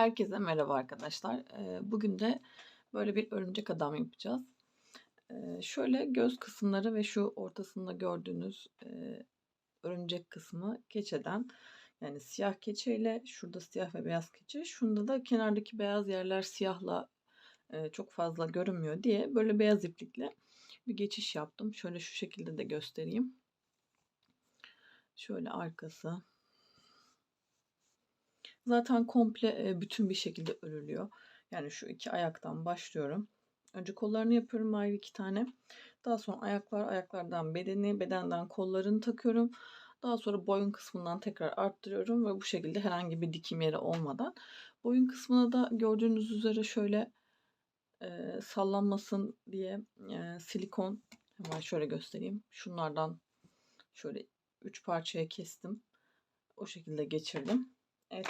Herkese merhaba arkadaşlar. Bugün de böyle bir örümcek adam yapacağız. Şöyle göz kısımları ve şu ortasında gördüğünüz örümcek kısmı keçeden, yani siyah keçeyle, şurada siyah ve beyaz keçe, şunda da kenardaki beyaz yerler siyahla çok fazla görünmüyor diye böyle beyaz iplikle bir geçiş yaptım. Şöyle şu şekilde de göstereyim. Şöyle arkası. Zaten komple bütün bir şekilde örülüyor. Yani şu iki ayaktan başlıyorum. Önce kollarını yapıyorum ayrı iki tane. Daha sonra ayaklardan bedeni, bedenden kollarını takıyorum. Daha sonra boyun kısmından tekrar arttırıyorum ve bu şekilde herhangi bir dikim yeri olmadan. Boyun kısmına da gördüğünüz üzere şöyle sallanmasın diye silikon, hemen şöyle göstereyim. Şunlardan şöyle 3 parçaya kestim. O şekilde geçirdim.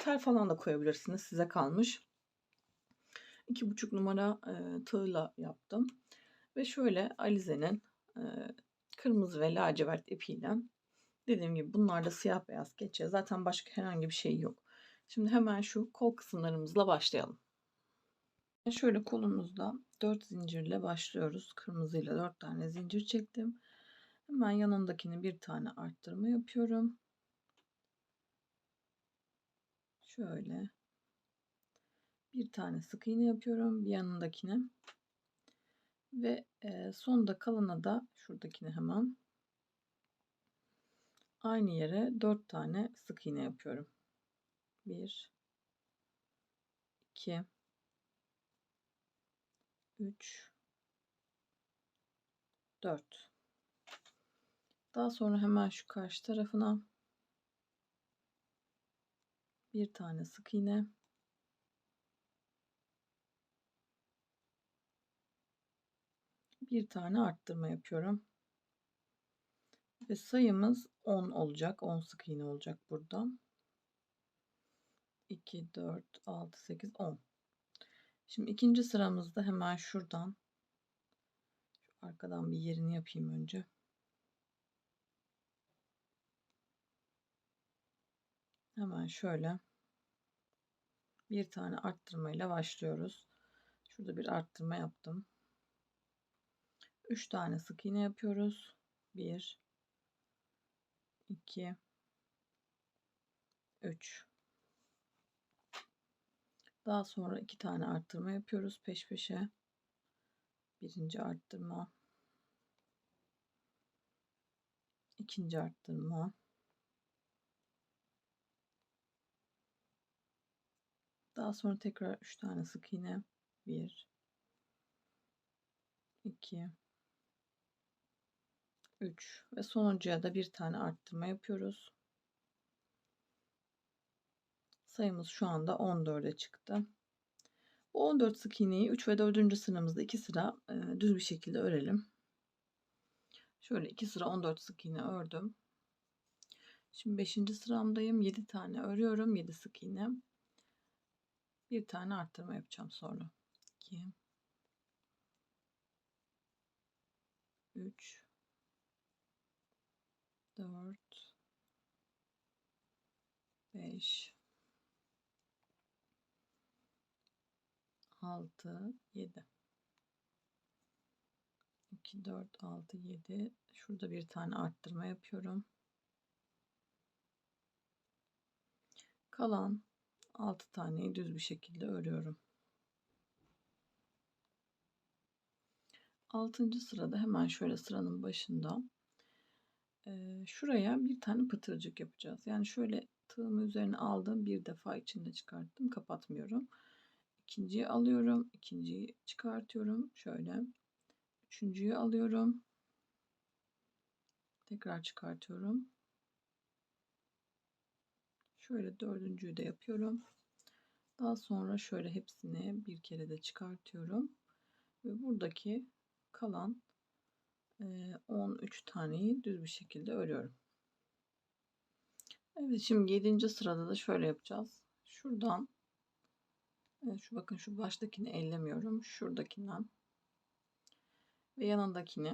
Tel falan da koyabilirsiniz. Size kalmış. 2,5 numara tığla yaptım. Ve şöyle Alize'nin kırmızı ve lacivert ipiyle, dediğim gibi bunlar da siyah beyaz keçe. Zaten başka herhangi bir şey yok. Şimdi hemen şu kol kısımlarımızla başlayalım. Şöyle kolumuzda 4 zincirle başlıyoruz. Kırmızıyla 4 tane zincir çektim. Hemen yanındakini bir tane arttırma yapıyorum. Şöyle bir tane sık iğne yapıyorum bir yanındakine ve sonda kalana da şuradakine hemen aynı yere 4 tane sık iğne yapıyorum. 1 2 3 4. Daha sonra hemen şu karşı tarafına bir tane sık iğne, bir tane arttırma yapıyorum. Ve sayımız 10 olacak. 10 sık iğne olacak burada. 2 4 6 8 10. Şimdi ikinci sıramızda hemen şuradan şu arkadan bir yerini yapayım önce. Hemen şöyle bir tane arttırmayla başlıyoruz. Şurada bir arttırma yaptım. 3 tane sık iğne yapıyoruz. 1 2 3. Daha sonra 2 tane arttırma yapıyoruz peş peşe. Birinci arttırma, ikinci arttırma, daha sonra tekrar 3 tane sık iğne. 1 2 3 ve sonuncuya da bir tane arttırma yapıyoruz. Sayımız şu anda 14'e çıktı. Bu 14 sık iğneyi 3 ve 4. sıramızda 2 sıra düz bir şekilde örelim. Şöyle 2 sıra 14 sık iğne ördüm. Şimdi 5. sıramdayım. 7 tane örüyorum. 7 sık iğne. Bir tane arttırma yapacağım sonra. 2 3 4 5 6 7. 2 4 6 7. Şurada bir tane arttırma yapıyorum. Kalan 6 taneyi düz bir şekilde örüyorum. 6. sırada hemen şöyle sıranın başında şuraya bir tane pıtırcık yapacağız. Yani şöyle tığımı üzerine aldım, bir defa içinde çıkarttım, kapatmıyorum. İkinciyi alıyorum, ikinciyi çıkartıyorum şöyle. Üçüncüyü alıyorum, tekrar çıkartıyorum. Şöyle dördüncüyü de yapıyorum. Daha sonra şöyle hepsini bir kere de çıkartıyorum ve buradaki kalan 13 taneyi düz bir şekilde örüyorum. Evet, şimdi 7. sırada da şöyle yapacağız. Şuradan şu, bakın şu baştakini ellemiyorum. Şuradakinden ve yanındakini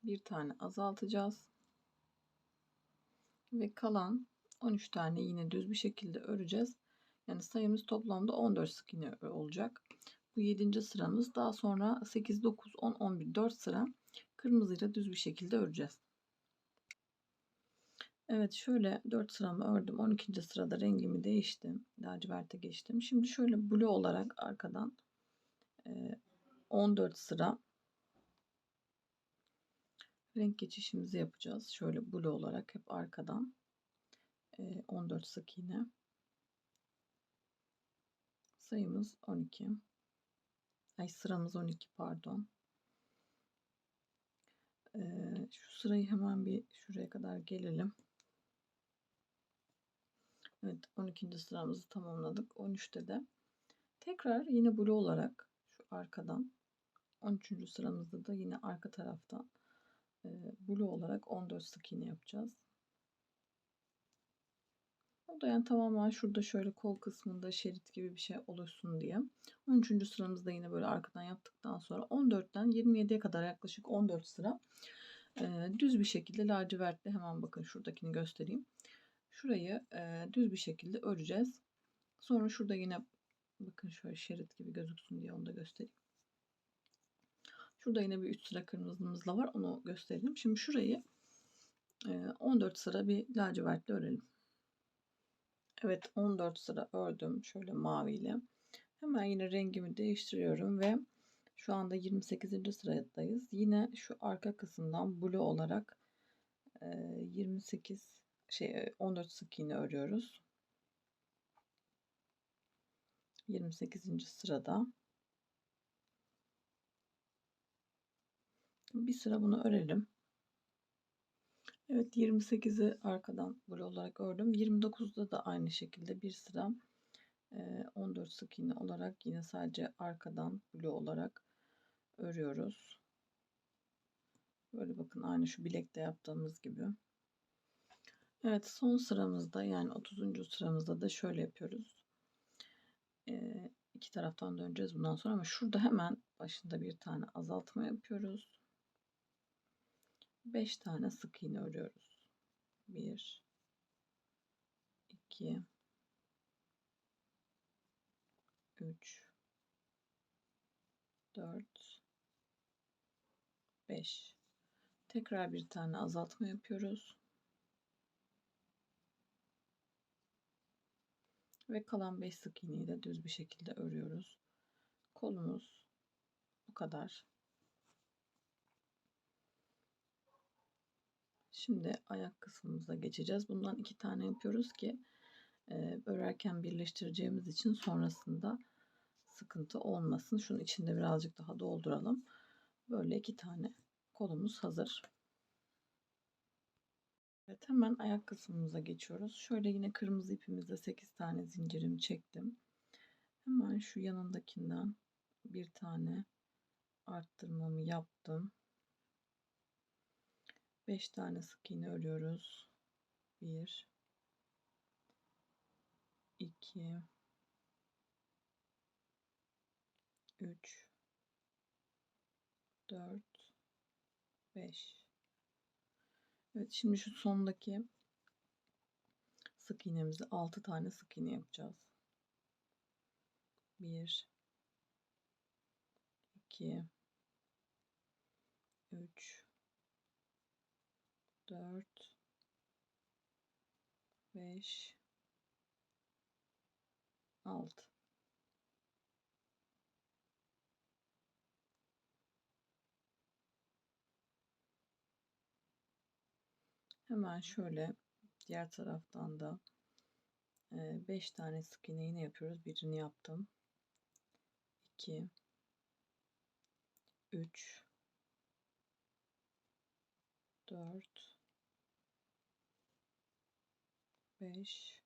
bir tane azaltacağız. Ve kalan 13 tane yine düz bir şekilde öreceğiz. Yani sayımız toplamda 14 sık iğne olacak. Bu 7. sıramız. Daha sonra 8, 9, 10, 11, 4 sıra kırmızıyla düz bir şekilde öreceğiz. Evet, şöyle 4 sıramı ördüm. 12. sırada rengimi değiştim. Laciverte geçtim. Şimdi şöyle blue olarak arkadan 14 sıra renk geçişimizi yapacağız. Şöyle blue olarak hep arkadan 14 sık iğne. Sayımız 12. Ay, sıramız 12, pardon. Şu sırayı hemen bir şuraya kadar gelelim. Evet, 12. sıramızı tamamladık. 13'te de tekrar yine blue olarak şu arkadan 13. sıramızda da yine arka taraftan blue olarak 14 sık iğne yapacağız. O da yani tamamen şurada şöyle kol kısmında şerit gibi bir şey oluşsun diye. 13. sıramızda yine böyle arkadan yaptıktan sonra 14'ten 27'ye kadar yaklaşık 14 sıra düz bir şekilde lacivertle, hemen bakın şuradakini göstereyim. Şurayı düz bir şekilde öreceğiz. Sonra şurada yine bakın şöyle şerit gibi gözüksün diye onu da göstereyim. Şurada yine bir 3 sıra kırmızımız da var, onu gösterelim. Şimdi şurayı 14 sıra bir lacivertle örelim. Evet, 14 sıra ördüm şöyle maviyle. Hemen yine rengimi değiştiriyorum ve şu anda 28. sıradayız. Yine şu arka kısımdan blue olarak 14 sık iğne örüyoruz. 28. sırada bir sıra bunu örelim. Evet, 28'i arkadan blue olarak ördüm. 29'da da aynı şekilde bir sıra 14 sık iğne olarak yine sadece arkadan blue olarak örüyoruz. Böyle bakın, aynı şu bilekte yaptığımız gibi. Evet, son sıramızda yani 30. sıramızda da şöyle yapıyoruz. İki taraftan döneceğiz bundan sonra, ama şurada hemen başında bir tane azaltma yapıyoruz. 5 tane sık iğne örüyoruz. 1, 2, 3, 4, 5. Tekrar bir tane azaltma yapıyoruz. Ve kalan 5 sık iğneyi de düz bir şekilde örüyoruz. Kolumuz bu kadar. Şimdi ayak kısmımıza geçeceğiz. Bundan 2 tane yapıyoruz ki örerken birleştireceğimiz için sonrasında sıkıntı olmasın. Şunun içinde birazcık daha dolduralım. Böyle 2 tane kolumuz hazır. Evet, hemen ayak kısmımıza geçiyoruz. Şöyle yine kırmızı ipimizle 8 tane zincirimi çektim. Hemen şu yanındakinden bir tane arttırmamı yaptım. 5 tane sık iğne örüyoruz. 1, 2, 3, 4, 5. Evet, şimdi şu sondaki sık iğnemizi 6 tane sık iğne yapacağız. 1, 2, 3, 4, 5, 6. Hemen şöyle diğer taraftan da 5 tane sık iğne yine yapıyoruz. Birini yaptım. 2, 3, 4, 5.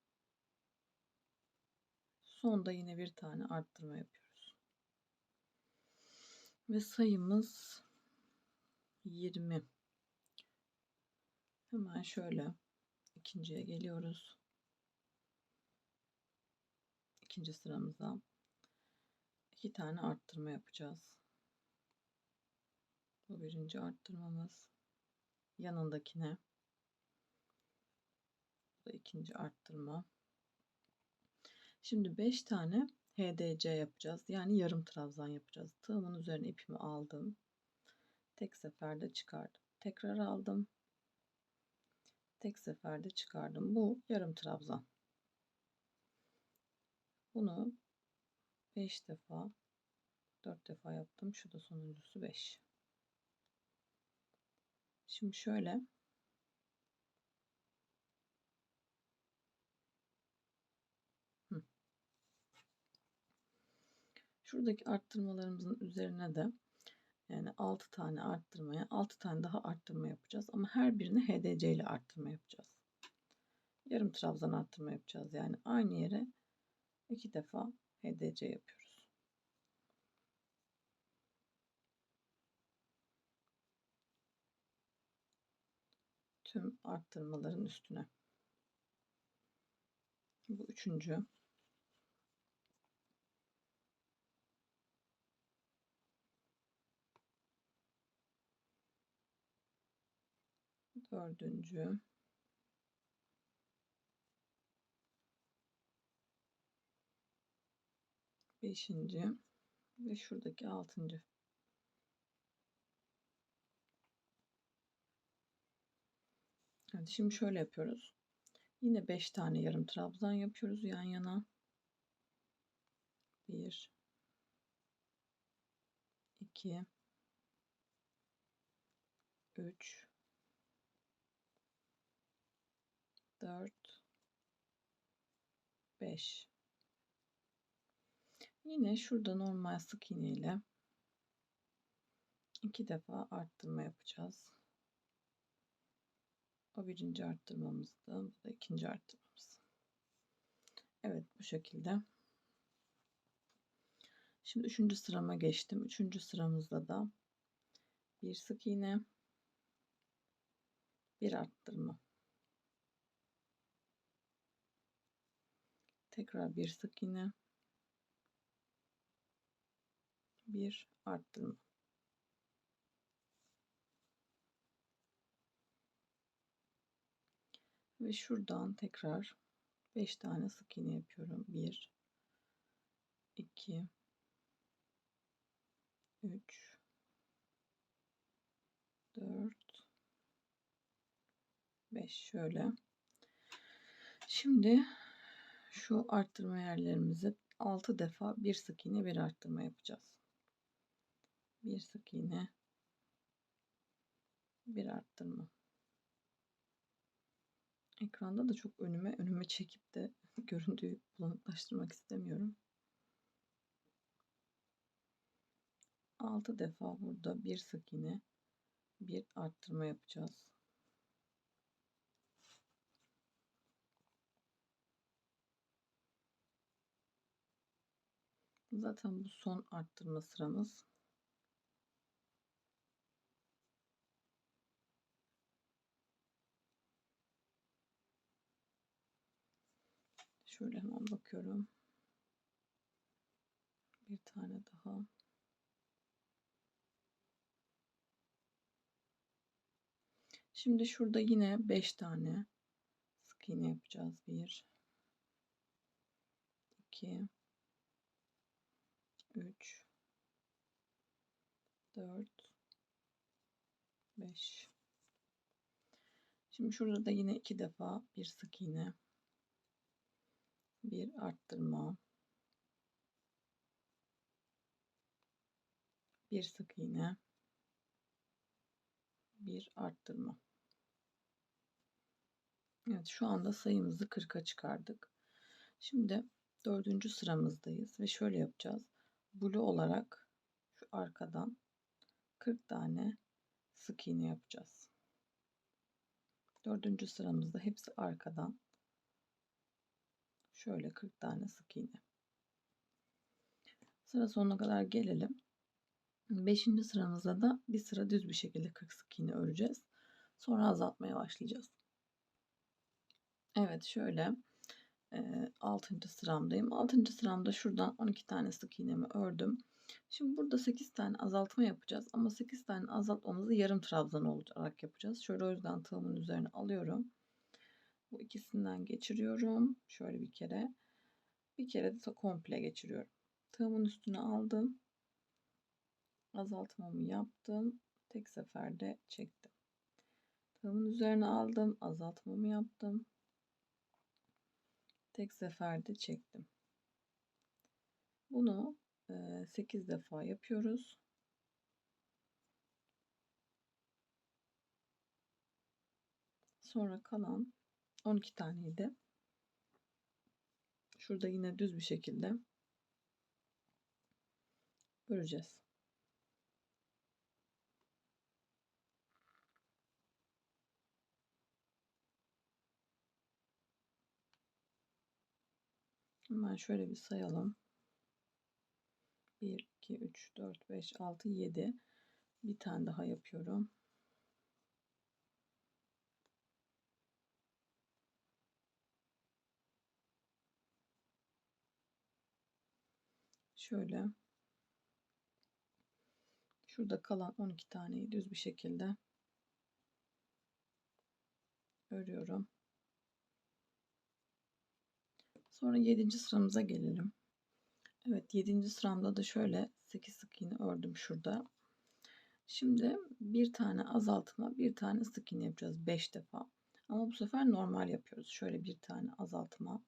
Sonda yine bir tane arttırma yapıyoruz. Ve sayımız 20. Hemen şöyle ikinciye geliyoruz. İkinci sıramıza 2 tane arttırma yapacağız. Bu birinci arttırmamız. Yanındakine. Bu da ikinci arttırma. Şimdi 5 tane HDC yapacağız. Yani yarım trabzan yapacağız. Tığımın üzerine ipimi aldım. Tek seferde çıkardım. Tekrar aldım. Tek seferde çıkardım. Bu yarım trabzan. Bunu 5 defa, 4 defa yaptım. Şu da sonuncusu 5. Şimdi şöyle şuradaki arttırmalarımızın üzerine de yani 6 tane arttırmaya 6 tane daha arttırma yapacağız. Ama her birini HDC ile arttırma yapacağız. Yarım trabzan arttırma yapacağız. Yani aynı yere 2 defa HDC yapıyoruz. Tüm arttırmaların üstüne. Bu üçüncü. Dördüncü. Beşinci. Ve şuradaki altıncı. Evet, şimdi şöyle yapıyoruz. Yine 5 tane yarım trabzan yapıyoruz yan yana. 1 2 3 4 5. Yine şurada normal sık iğne ile 2 defa arttırma yapacağız. O birinci arttırmamızdı. Bu da ikinci arttırmamız. Evet, bu şekilde. Şimdi üçüncü sırama geçtim. Üçüncü sıramızda da bir sık iğne, bir arttırma. Tekrar bir sık iğne, bir arttırma. Ve şuradan tekrar 5 tane sık iğne yapıyorum. 1 2 3 4 5 şöyle. Şimdi şu arttırma yerlerimizi 6 defa bir sık iğne bir arttırma yapacağız. Bir sık iğne, bir arttırma. Ekranda da çok önüme çekip de görüntüyü bulanıklaştırmak istemiyorum. 6 defa burada bir sık iğne, bir arttırma yapacağız. Zaten bu son arttırma sıramız. Şöyle hemen bakıyorum. Bir tane daha. Şimdi şurada yine 5 tane sık iğne yapacağız. 1 2 3 4 5. Şimdi şurada da yine 2 defa bir sık iğne, bir arttırma, bir sık iğne, bir arttırma. Evet, şu anda sayımızı 40'a çıkardık. Şimdi dördüncü sıramızdayız ve şöyle yapacağız. Blue olarak şu arkadan 40 tane sık iğne yapacağız. Dördüncü sıramızda hepsi arkadan şöyle 40 tane sık iğne. Sıra sonuna kadar gelelim. Beşinci sıramızda da bir sıra düz bir şekilde 40 sık iğne öreceğiz. Sonra azaltmaya başlayacağız. Evet, şöyle 6. sıramdayım. 6. sıramda şuradan 12 tane sık iğnemi ördüm. Şimdi burada 8 tane azaltma yapacağız. Ama 8 tane azaltmamızı yarım trabzan olarak yapacağız. Şöyle o yüzden tığımın üzerine alıyorum. Bu ikisinden geçiriyorum. Şöyle bir kere. Bir kere de komple geçiriyorum. Tığımın üstüne aldım. Azaltmamı yaptım. Tek seferde çektim. Tığımın üzerine aldım. Azaltmamı yaptım. Tek seferde çektim. Bunu 8 defa yapıyoruz. Sonra kalan 12 taneyi de şurada yine düz bir şekilde öreceğiz. Hemen şöyle bir sayalım. 1, 2, 3, 4, 5, 6, 7. Bir tane daha yapıyorum. Şöyle. Şurada kalan 12 taneyi düz bir şekilde örüyorum. Sonra 7. sıramıza gelelim. Evet, 7. sıramda da şöyle 8 sık iğne ördüm şurada. Şimdi bir tane azaltma, bir tane sık iğne yapacağız 5 defa. Ama bu sefer normal yapıyoruz. Şöyle bir tane azaltma,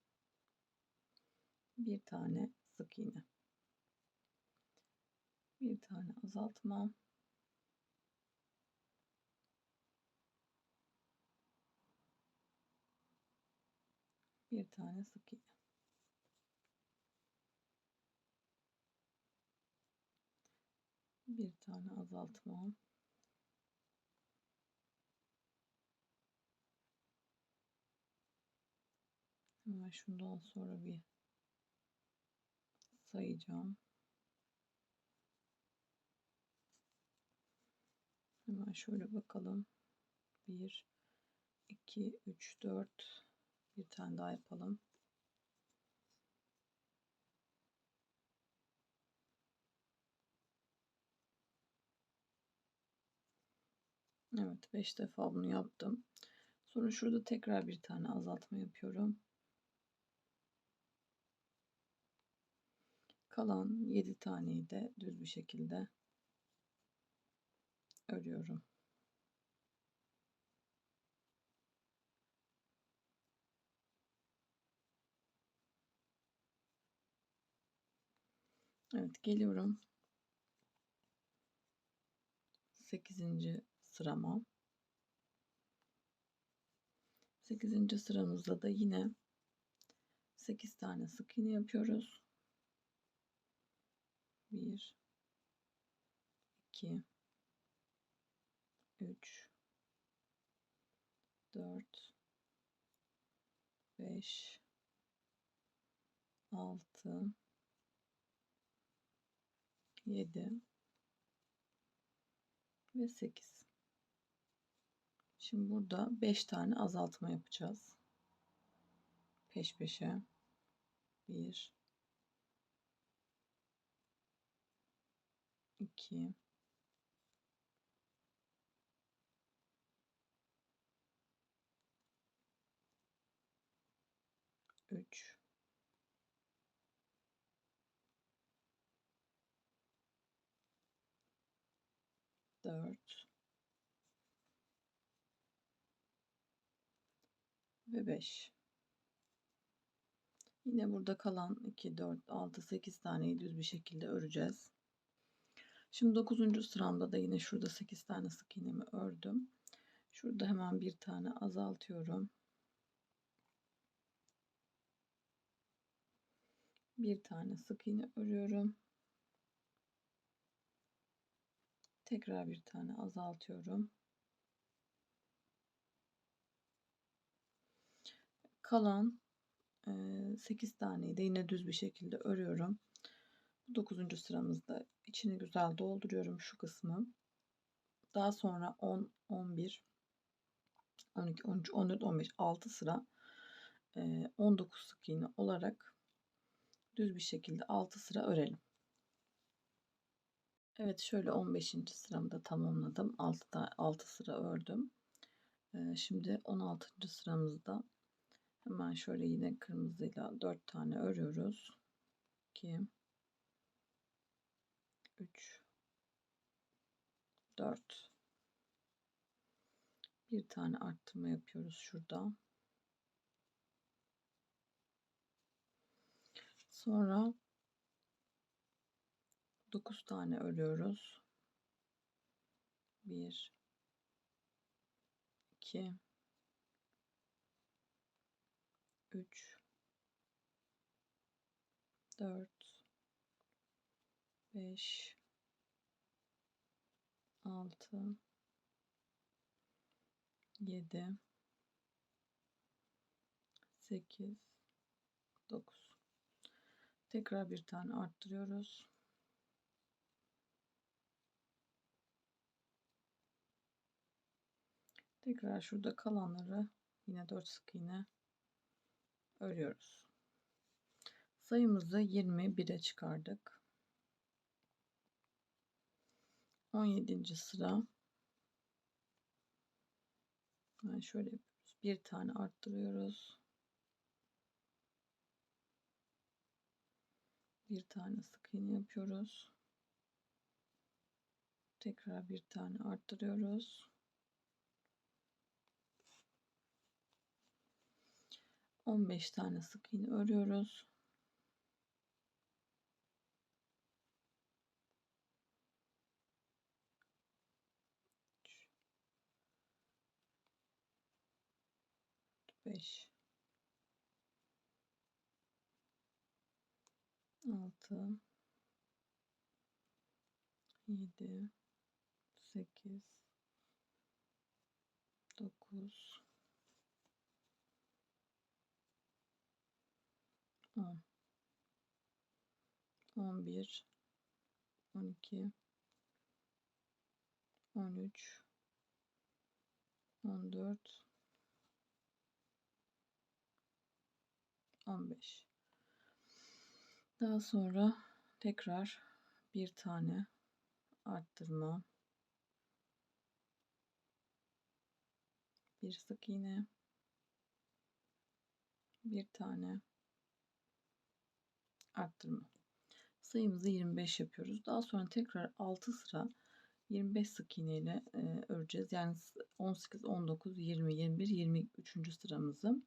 bir tane sık iğne. Bir tane azaltma. Bir tane sık iğne. Bir tane azaltma. Hemen şundan sonra bir sayacağım. Hemen şöyle bakalım. 1, 2, 3, 4. Bir tane daha yapalım. Evet, 5 defa bunu yaptım. Sonra şurada tekrar bir tane azaltma yapıyorum. Kalan 7 taneyi de düz bir şekilde örüyorum. Evet, geliyorum 8. sırama. 8. sıramızda da yine 8 tane sık iğne yapıyoruz. 1, 2, 3, 4, 5, 6, 7 ve 8. Şimdi burada 5 tane azaltma yapacağız. Peş peşe. 1, 2, 3, 4 ve 5. Yine burada kalan 2, 4, 6, 8 taneyi düz bir şekilde öreceğiz. Şimdi 9. sıramda da yine şurada 8 tane sık iğnemi ördüm. Şurada hemen bir tane azaltıyorum. Bir tane sık iğne örüyorum. Tekrar bir tane azaltıyorum. Kalan 8 taneyi de yine düz bir şekilde örüyorum. 9. sıramızda içini güzel dolduruyorum şu kısmı. Daha sonra 10, 11, 12, 13, 14, 15, 6 sıra 19 sık iğne olarak düz bir şekilde 6 sıra örelim. Evet, şöyle 15. sıramı da tamamladım. 6 sıra ördüm. Şimdi 16. sıramızda Hemen şöyle yine kırmızıyla 4 tane örüyoruz. 2 3 4 bir tane arttırma yapıyoruz şurada. Sonra 9 tane örüyoruz. 1 2 3 4 5 6 7 8 9. Tekrar bir tane arttırıyoruz. Tekrar şurada kalanları yine 4 sık iğne örüyoruz. Sayımızı 21'e çıkardık. 17. sıra. Yani şöyle yapıyoruz. Bir tane arttırıyoruz. Bir tane sık iğne yapıyoruz. Tekrar bir tane arttırıyoruz. 15 tane sık iğne örüyoruz. Beş, 6, 7, 8, 9, 10, 11, 12, 13, 14, 15. Daha sonra tekrar bir tane arttırma, bir sık iğne, bir tane arttırma. Sayımızı 25 yapıyoruz. Daha sonra tekrar 6 sıra 25 sık iğne ile öreceğiz. Yani 18, 19, 20, 21, 23. sıramızı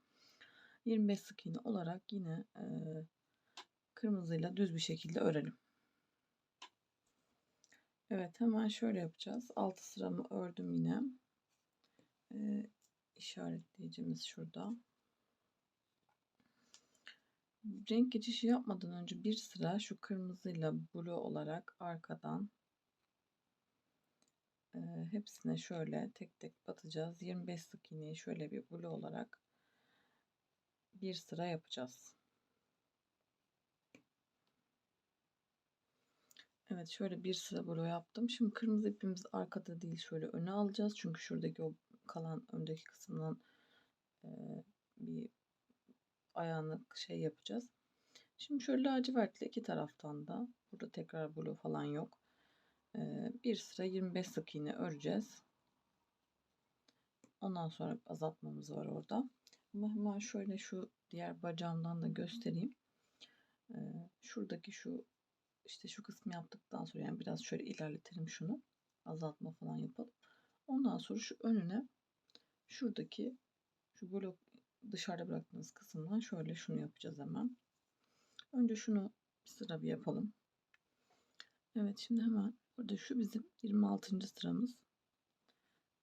25 sık iğne olarak yine kırmızıyla düz bir şekilde örelim. Evet, hemen şöyle yapacağız. 6 sıramı ördüm yine. İşaretleyicimiz şurada. Renk geçişi yapmadan önce bir sıra şu kırmızıyla blue olarak arkadan hepsine şöyle tek tek batacağız. 25 sık iğneyi şöyle bir blue olarak bir sıra yapacağız. Evet, şöyle bir sıra blue yaptım. Şimdi kırmızı ipimizi arkada değil şöyle öne alacağız. Çünkü şuradaki o kalan öndeki kısımdan bir ayağını şey yapacağız. Şimdi şöyle lacivertle iki taraftan da, burada tekrar blue falan yok. Bir sıra 25 sık iğne öreceğiz. Ondan sonra azaltmamız var orada. Ama hemen şöyle şu diğer bacağımdan da göstereyim. Şuradaki şu işte şu kısmı yaptıktan sonra yani biraz şöyle ilerletelim şunu. Azaltma falan yapalım. Ondan sonra şu önüne şuradaki şu blok dışarıda bıraktığımız kısımdan şöyle şunu yapacağız hemen. Önce şunu bir sıra bir yapalım. Evet, şimdi hemen burada şu bizim 26. sıramız.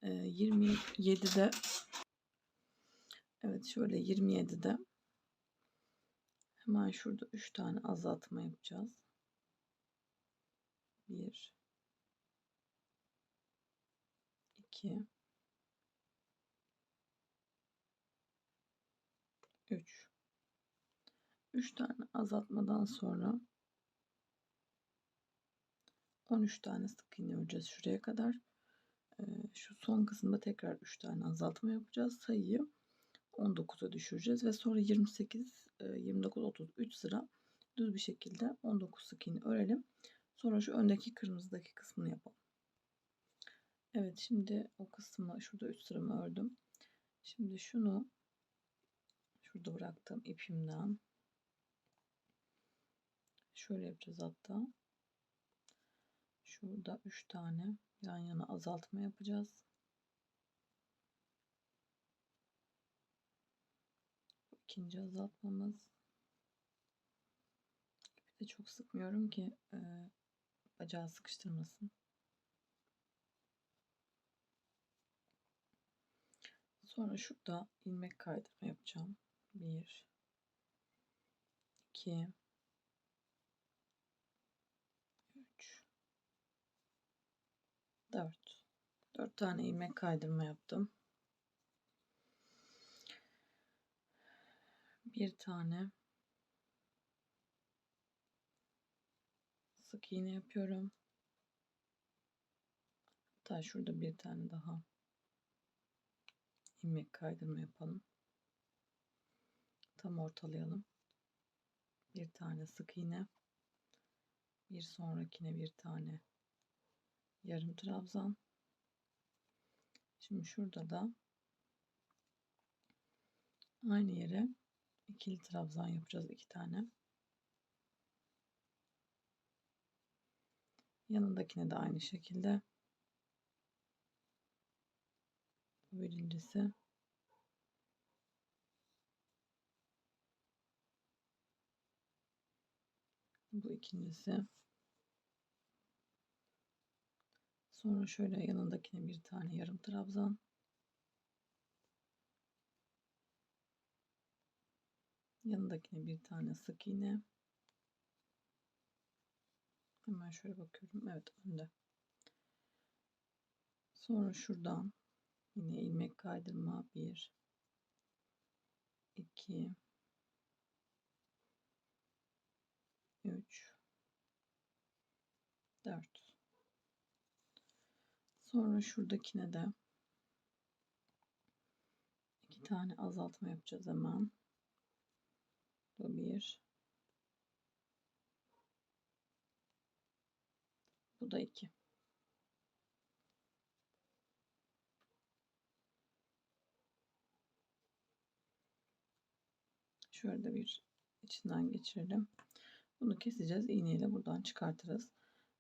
27'de evet şöyle 27'de hemen şurada 3 tane azaltma yapacağız. 1 2 3 3 tane azaltmadan sonra 13 tane sık iğne öreceğiz şuraya kadar. Şu son kısımda tekrar 3 tane azaltma yapacağız. Sayıyı 19'a düşüreceğiz ve sonra 28, 29, 30 3 sıra düz bir şekilde 19 sık iğne örelim. Sonra şu öndeki kırmızıdaki kısmını yapalım. Evet, şimdi o kısmı şurada 3 sıramı ördüm. Şimdi şunu şurada bıraktığım ipimden şöyle yapacağız hatta. Şurada 3 tane yan yana azaltma yapacağız. İkinci azaltmamız. Bir de çok sıkmıyorum ki bacağı sıkıştırmasın. Sonra şurada ilmek kaydırma yapacağım. 1 2 3 4 tane ilmek kaydırma yaptım. Bir tane sık iğne yapıyorum. Hatta şurada bir tane daha ilmek kaydırma yapalım. Tam ortalayalım. Bir tane sık iğne. Bir sonrakine bir tane yarım trabzan. Şimdi şurada da aynı yere ikili trabzan yapacağız, 2 tane. Yanındakine de aynı şekilde. Bu birincisi. Bu ikincisi. Sonra şöyle yanındakine bir tane yarım trabzan. Yanındakine bir tane sık iğne. Hemen şöyle bakıyorum. Evet, önde. Sonra şuradan yine ilmek kaydırma 1 2 3 4. Sonra şuradakine de 2 tane azaltma yapacağız hemen. Bu 1. Bu da 2. Şöyle bir içinden geçirelim. Bunu keseceğiz. İğneyle buradan çıkartırız.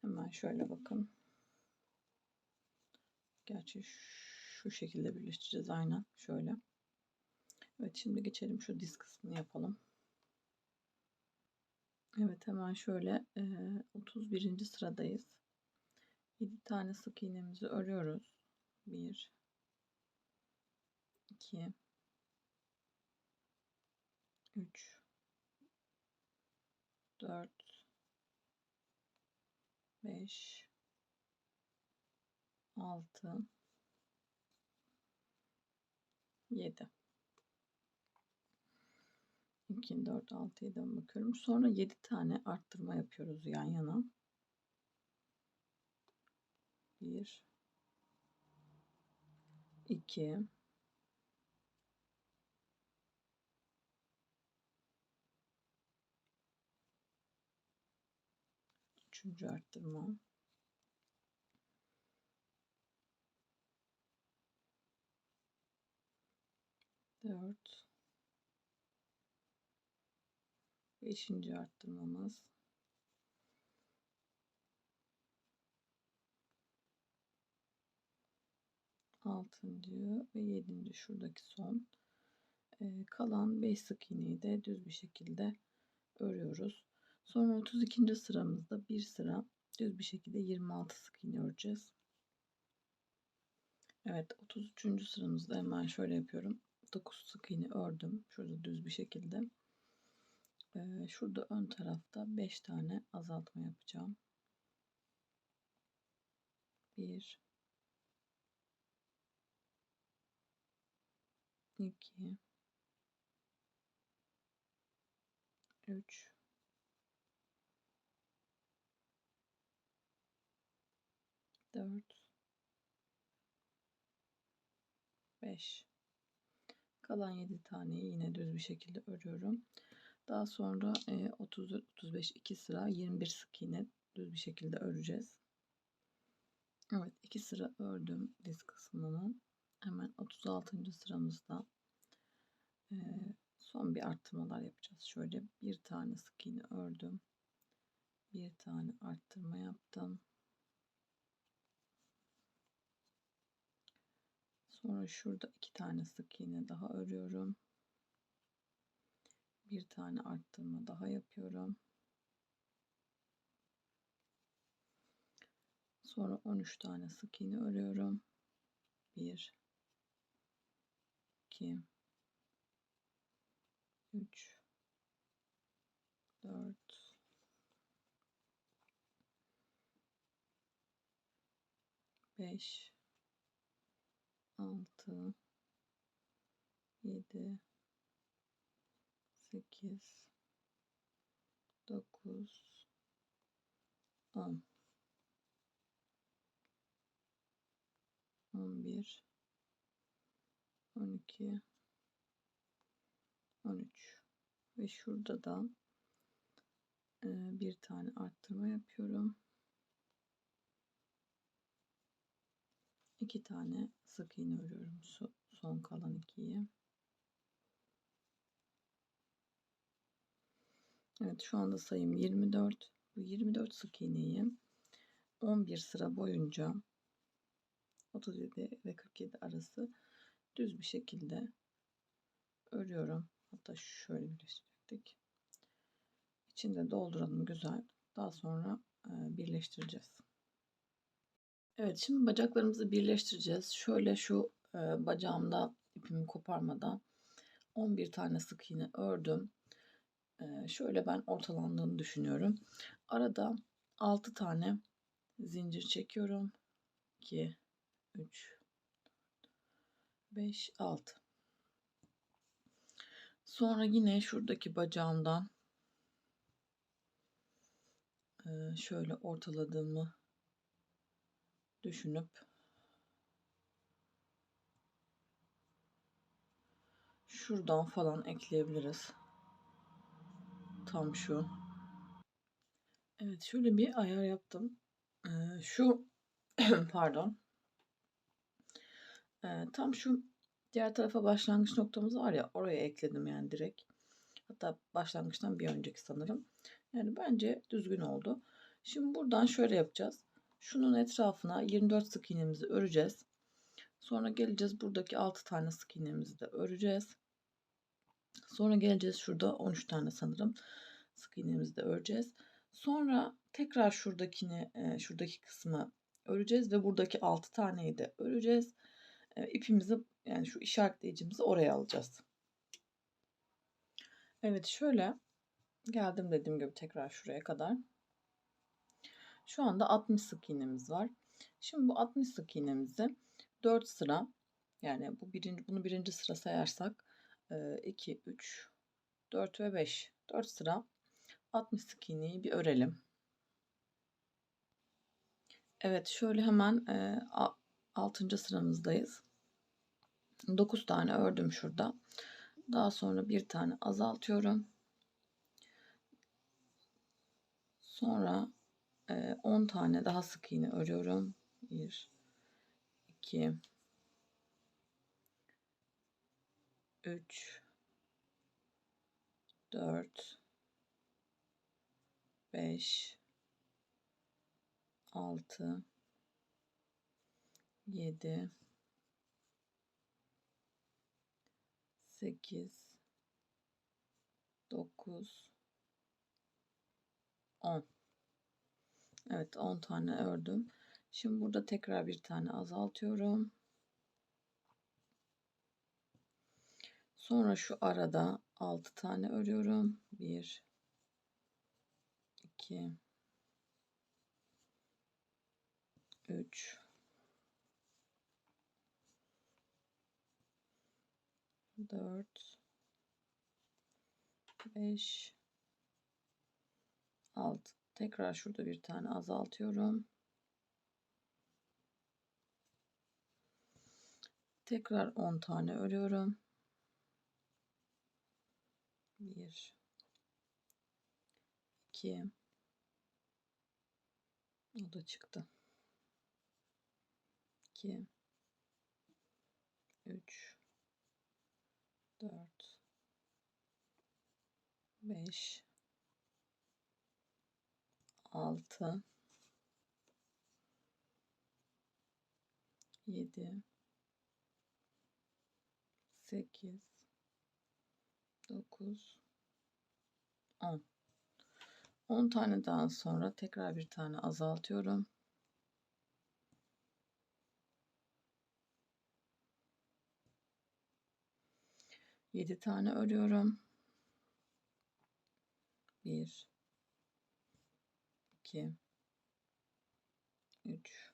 Hemen şöyle bakın. Gerçi şu şekilde birleştireceğiz aynen. Şöyle. Evet, şimdi geçelim şu diz kısmını yapalım. Evet, hemen şöyle 31. sıradayız. 7 tane sık iğnemizi örüyoruz. 1 2 3 4 5 6 7. 2 4 6 7'den bakıyorum. Sonra 7 tane arttırma yapıyoruz yan yana. 1 2 3. arttırma, 4 5. arttırmamız, 6. ve 7. şuradaki son. Kalan 5 sık iğneyi de düz bir şekilde örüyoruz. Sonra 32. sıramızda bir sıra düz bir şekilde 26 sık iğne öreceğiz. Evet, 33. sıramızda hemen şöyle yapıyorum. 9 sık iğne ördüm. Şurada düz bir şekilde. Şurada ön tarafta 5 tane azaltma yapacağım. 1 2 3 4 5. Kalan 7 taneyi yine düz bir şekilde örüyorum. Daha sonra 34 35 2 sıra 21 sık iğne düz bir şekilde öreceğiz. Evet, 2 sıra ördüm diz kısmını. Hemen 36. sıramızda Son bir arttırmalar yapacağız. Şöyle bir tane sık iğne ördüm. Bir tane arttırma yaptım. Sonra şurada 2 tane sık iğne daha örüyorum. Bir tane arttırma daha yapıyorum. Sonra 13 tane sık iğne örüyorum. 1 2 3 4 5 6 7 8 9 10 11 12 13 ve şurada da bir tane arttırma yapıyorum. 2 tane sık iğne örüyorum. Son kalan 2'yi. Evet, şu anda sayım 24. Bu 24 sık iğneyi 11 sıra boyunca 37 ve 47 arası düz bir şekilde örüyorum. Hatta şöyle birleştirdik. İçinde dolduralım güzel. Daha sonra birleştireceğiz. Evet, şimdi bacaklarımızı birleştireceğiz. Şöyle şu bacağımda ipimi koparmadan 11 tane sık iğne ördüm. Şöyle ben ortalandığını düşünüyorum. Arada 6 tane zincir çekiyorum. 2 3 5 6. Sonra yine şuradaki bacağımdan şöyle ortaladığımı düşünüp şuradan falan ekleyebiliriz. Tam şu. Evet, şöyle bir ayar yaptım. Şu pardon. Tam şu diğer tarafa başlangıç noktamız var ya, oraya ekledim yani direkt. Hatta başlangıçtan bir önceki sanırım. Yani bence düzgün oldu. Şimdi buradan şöyle yapacağız. Şunun etrafına 24 sık iğnemizi öreceğiz. Sonra geleceğiz, buradaki 6 tane sık iğnemizi de öreceğiz. Sonra geleceğiz, şurada 13 tane sanırım sık iğnemizi de öreceğiz. Sonra tekrar şuradaki kısmı öreceğiz ve buradaki 6 taneyi de öreceğiz. İpimizi, yani şu işaretleyicimizi oraya alacağız. Evet, şöyle geldim dediğim gibi tekrar şuraya kadar. Şu anda 60 sık iğnemiz var. Şimdi bu 60 sık iğnemizi 4 sıra, yani bunu birinci sıra sayarsak 2 3 4 ve 5, 4 sıra 60 sık iğneyi bir örelim. Evet, şöyle hemen 6. sıramızdayız. 9 tane ördüm şurada. Daha sonra bir tane azaltıyorum. Sonra 10 tane daha sık iğne örüyorum. 1 2 3 4 5 6 7 8 9 10. Evet, 10 tane ördüm. Şimdi burada tekrar bir tane azaltıyorum. Sonra şu arada 6 tane örüyorum. 1 2 3 4 5 6. Tekrar şurada bir tane azaltıyorum. Tekrar 10 tane örüyorum. 1 2, o da çıktı. 2 3 4 5, 6, 7, 8, 9, 10. 10 tane daha sonra tekrar bir tane azaltıyorum. 7 tane örüyorum. 1, 2, 3,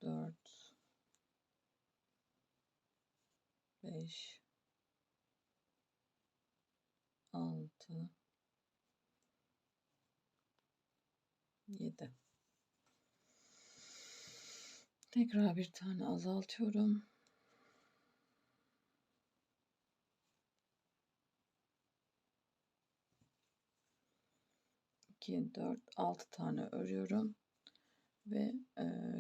4, 5, 6, 7. Tekrar bir tane azaltıyorum. 2, 4, 6 tane örüyorum ve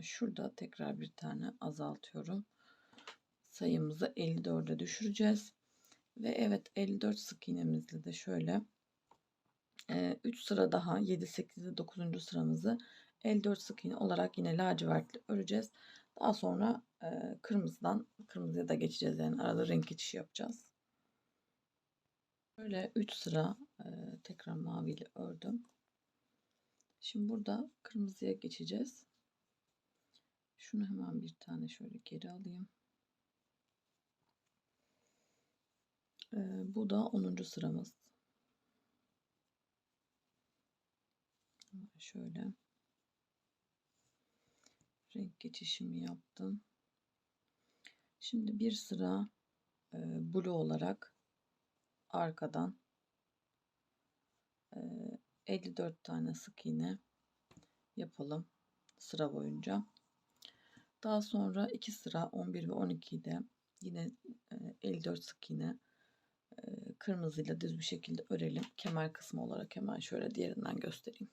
şurada tekrar bir tane azaltıyorum. Sayımızı 54'e düşüreceğiz. Ve evet, 54 sık iğnemizle de şöyle 3 sıra daha 7, 8 ve 9. sıramızı 54 sık iğne olarak yine lacivertle öreceğiz. Daha sonra kırmızıya da geçeceğiz, yani arada renk geçişi yapacağız. Böyle 3 sıra tekrar maviyle ördüm. Şimdi burada kırmızıya geçeceğiz. Şunu hemen bir tane şöyle geri alayım. Bu da 10. sıramız. Şöyle renk geçişimi yaptım. Şimdi bir sıra blue olarak arkadan 54 tane sık iğne yapalım sıra boyunca. Daha sonra 2 sıra 11 ve 12'yi de yine 54 sık iğne kırmızıyla düz bir şekilde örelim. Kemer kısmı olarak hemen şöyle diğerinden göstereyim.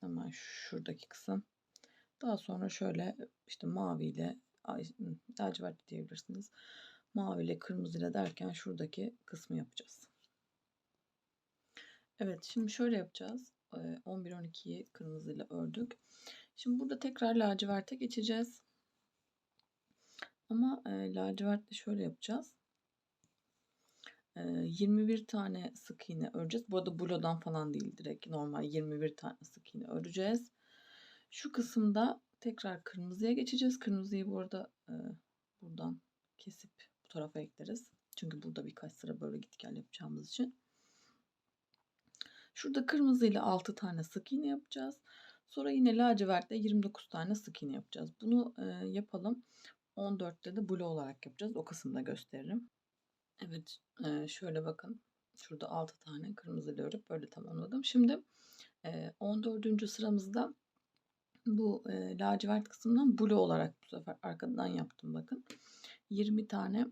Hemen şuradaki kısım. Daha sonra şöyle işte maviyle lacivert diyebilirsiniz. Maviyle kırmızıyla derken şuradaki kısmı yapacağız. Evet, şimdi şöyle yapacağız. 11-12'yi kırmızıyla ördük. Şimdi burada tekrar laciverte geçeceğiz. Ama lacivertle şöyle yapacağız. 21 tane sık iğne öreceğiz. Bu arada blue'dan falan değil, direkt normal 21 tane sık iğne öreceğiz. Şu kısımda tekrar kırmızıya geçeceğiz. Kırmızıyı bu arada buradan kesip bu tarafa ekleriz. Çünkü burada birkaç sıra böyle git gel yapacağımız için. Şurada kırmızıyla 6 tane sık iğne yapacağız. Sonra yine lacivertle 29 tane sık iğne yapacağız. Bunu yapalım. 14'te de blue olarak yapacağız. O kısımda gösteririm. Evet, şöyle bakın. Şurada 6 tane kırmızıyla örüp böyle tamamladım. Şimdi 14. sıramızda bu lacivert kısmından blue olarak bu sefer arkadan yaptım bakın. 20 tane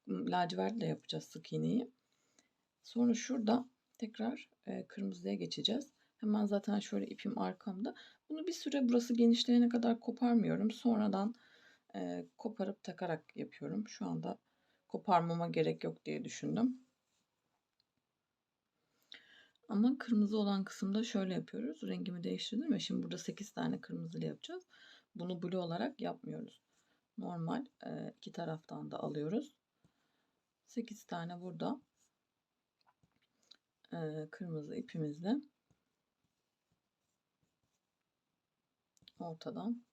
lacivertle yapacağız sık iğneyi. Sonra şurada tekrar kırmızıya geçeceğiz. Hemen zaten şöyle ipim arkamda. Bunu bir süre burası genişleyene kadar koparmıyorum. Sonradan koparıp takarak yapıyorum. Şu anda koparmama gerek yok diye düşündüm. Ama kırmızı olan kısımda şöyle yapıyoruz. Rengimi değiştirdim ve şimdi burada 8 tane kırmızılı yapacağız. Bunu blue olarak yapmıyoruz. Normal iki taraftan da alıyoruz. 8 tane burada kırmızı ipimizle ortadan.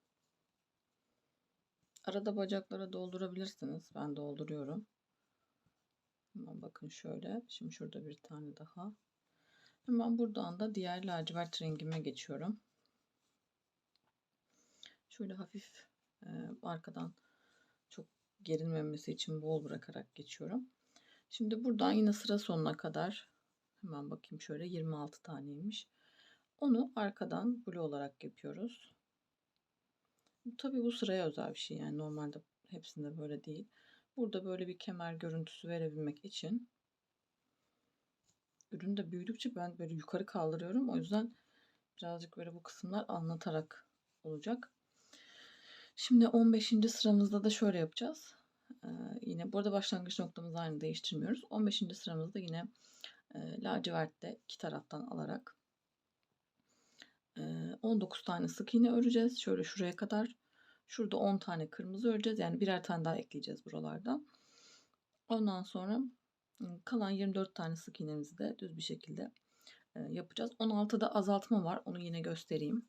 Arada bacaklara doldurabilirsiniz. Ben dolduruyorum. Hemen bakın şöyle. Şimdi şurada bir tane daha. Hemen buradan da diğer lacivert rengime geçiyorum. Şöyle hafif arkadan çok gerilmemesi için bol bırakarak geçiyorum. Şimdi buradan yine sıra sonuna kadar hemen bakayım, şöyle 26 taneymiş. Onu arkadan blue olarak yapıyoruz. Tabii bu sıraya özel bir şey, yani normalde hepsinde böyle değil. Burada böyle bir kemer görüntüsü verebilmek için ürün de büyüdükçe ben böyle yukarı kaldırıyorum. O yüzden birazcık böyle bu kısımlar anlatarak olacak. Şimdi 15. sıramızda da şöyle yapacağız. Yine burada başlangıç noktamızı aynı değiştirmiyoruz. 15. sıramızda yine lacivertle iki taraftan alarak 19 tane sık iğne öreceğiz. Şöyle şuraya kadar. Şurada 10 tane kırmızı öreceğiz. Yani birer tane daha ekleyeceğiz buralardan. Ondan sonra kalan 24 tane sık iğnemizi de düz bir şekilde yapacağız. 16'da azaltma var. Onu yine göstereyim.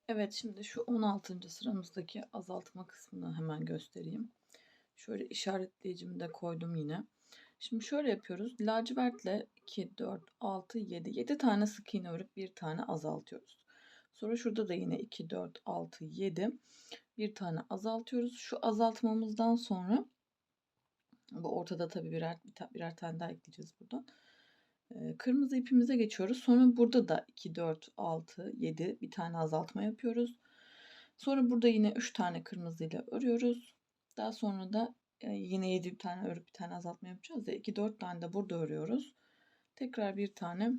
Evet, şimdi şu 16. sıramızdaki azaltma kısmını hemen göstereyim. Şöyle işaretleyicimi de koydum yine. Şimdi şöyle yapıyoruz. Lacivertle 2, 4, 6, 7. 7 tane sık iğne örüp bir tane azaltıyoruz. Sonra şurada da yine 2, 4, 6, 7. Bir tane azaltıyoruz. Şu azaltmamızdan sonra bu ortada tabii birer tane daha ekleyeceğiz buradan. Kırmızı ipimize geçiyoruz. Sonra burada da 2, 4, 6, 7 bir tane azaltma yapıyoruz. Sonra burada yine 3 tane kırmızıyla örüyoruz. Daha sonra da yine 7 tane örüp bir tane azaltma yapacağız ya. 2, 4 tane de burada örüyoruz. Tekrar bir tane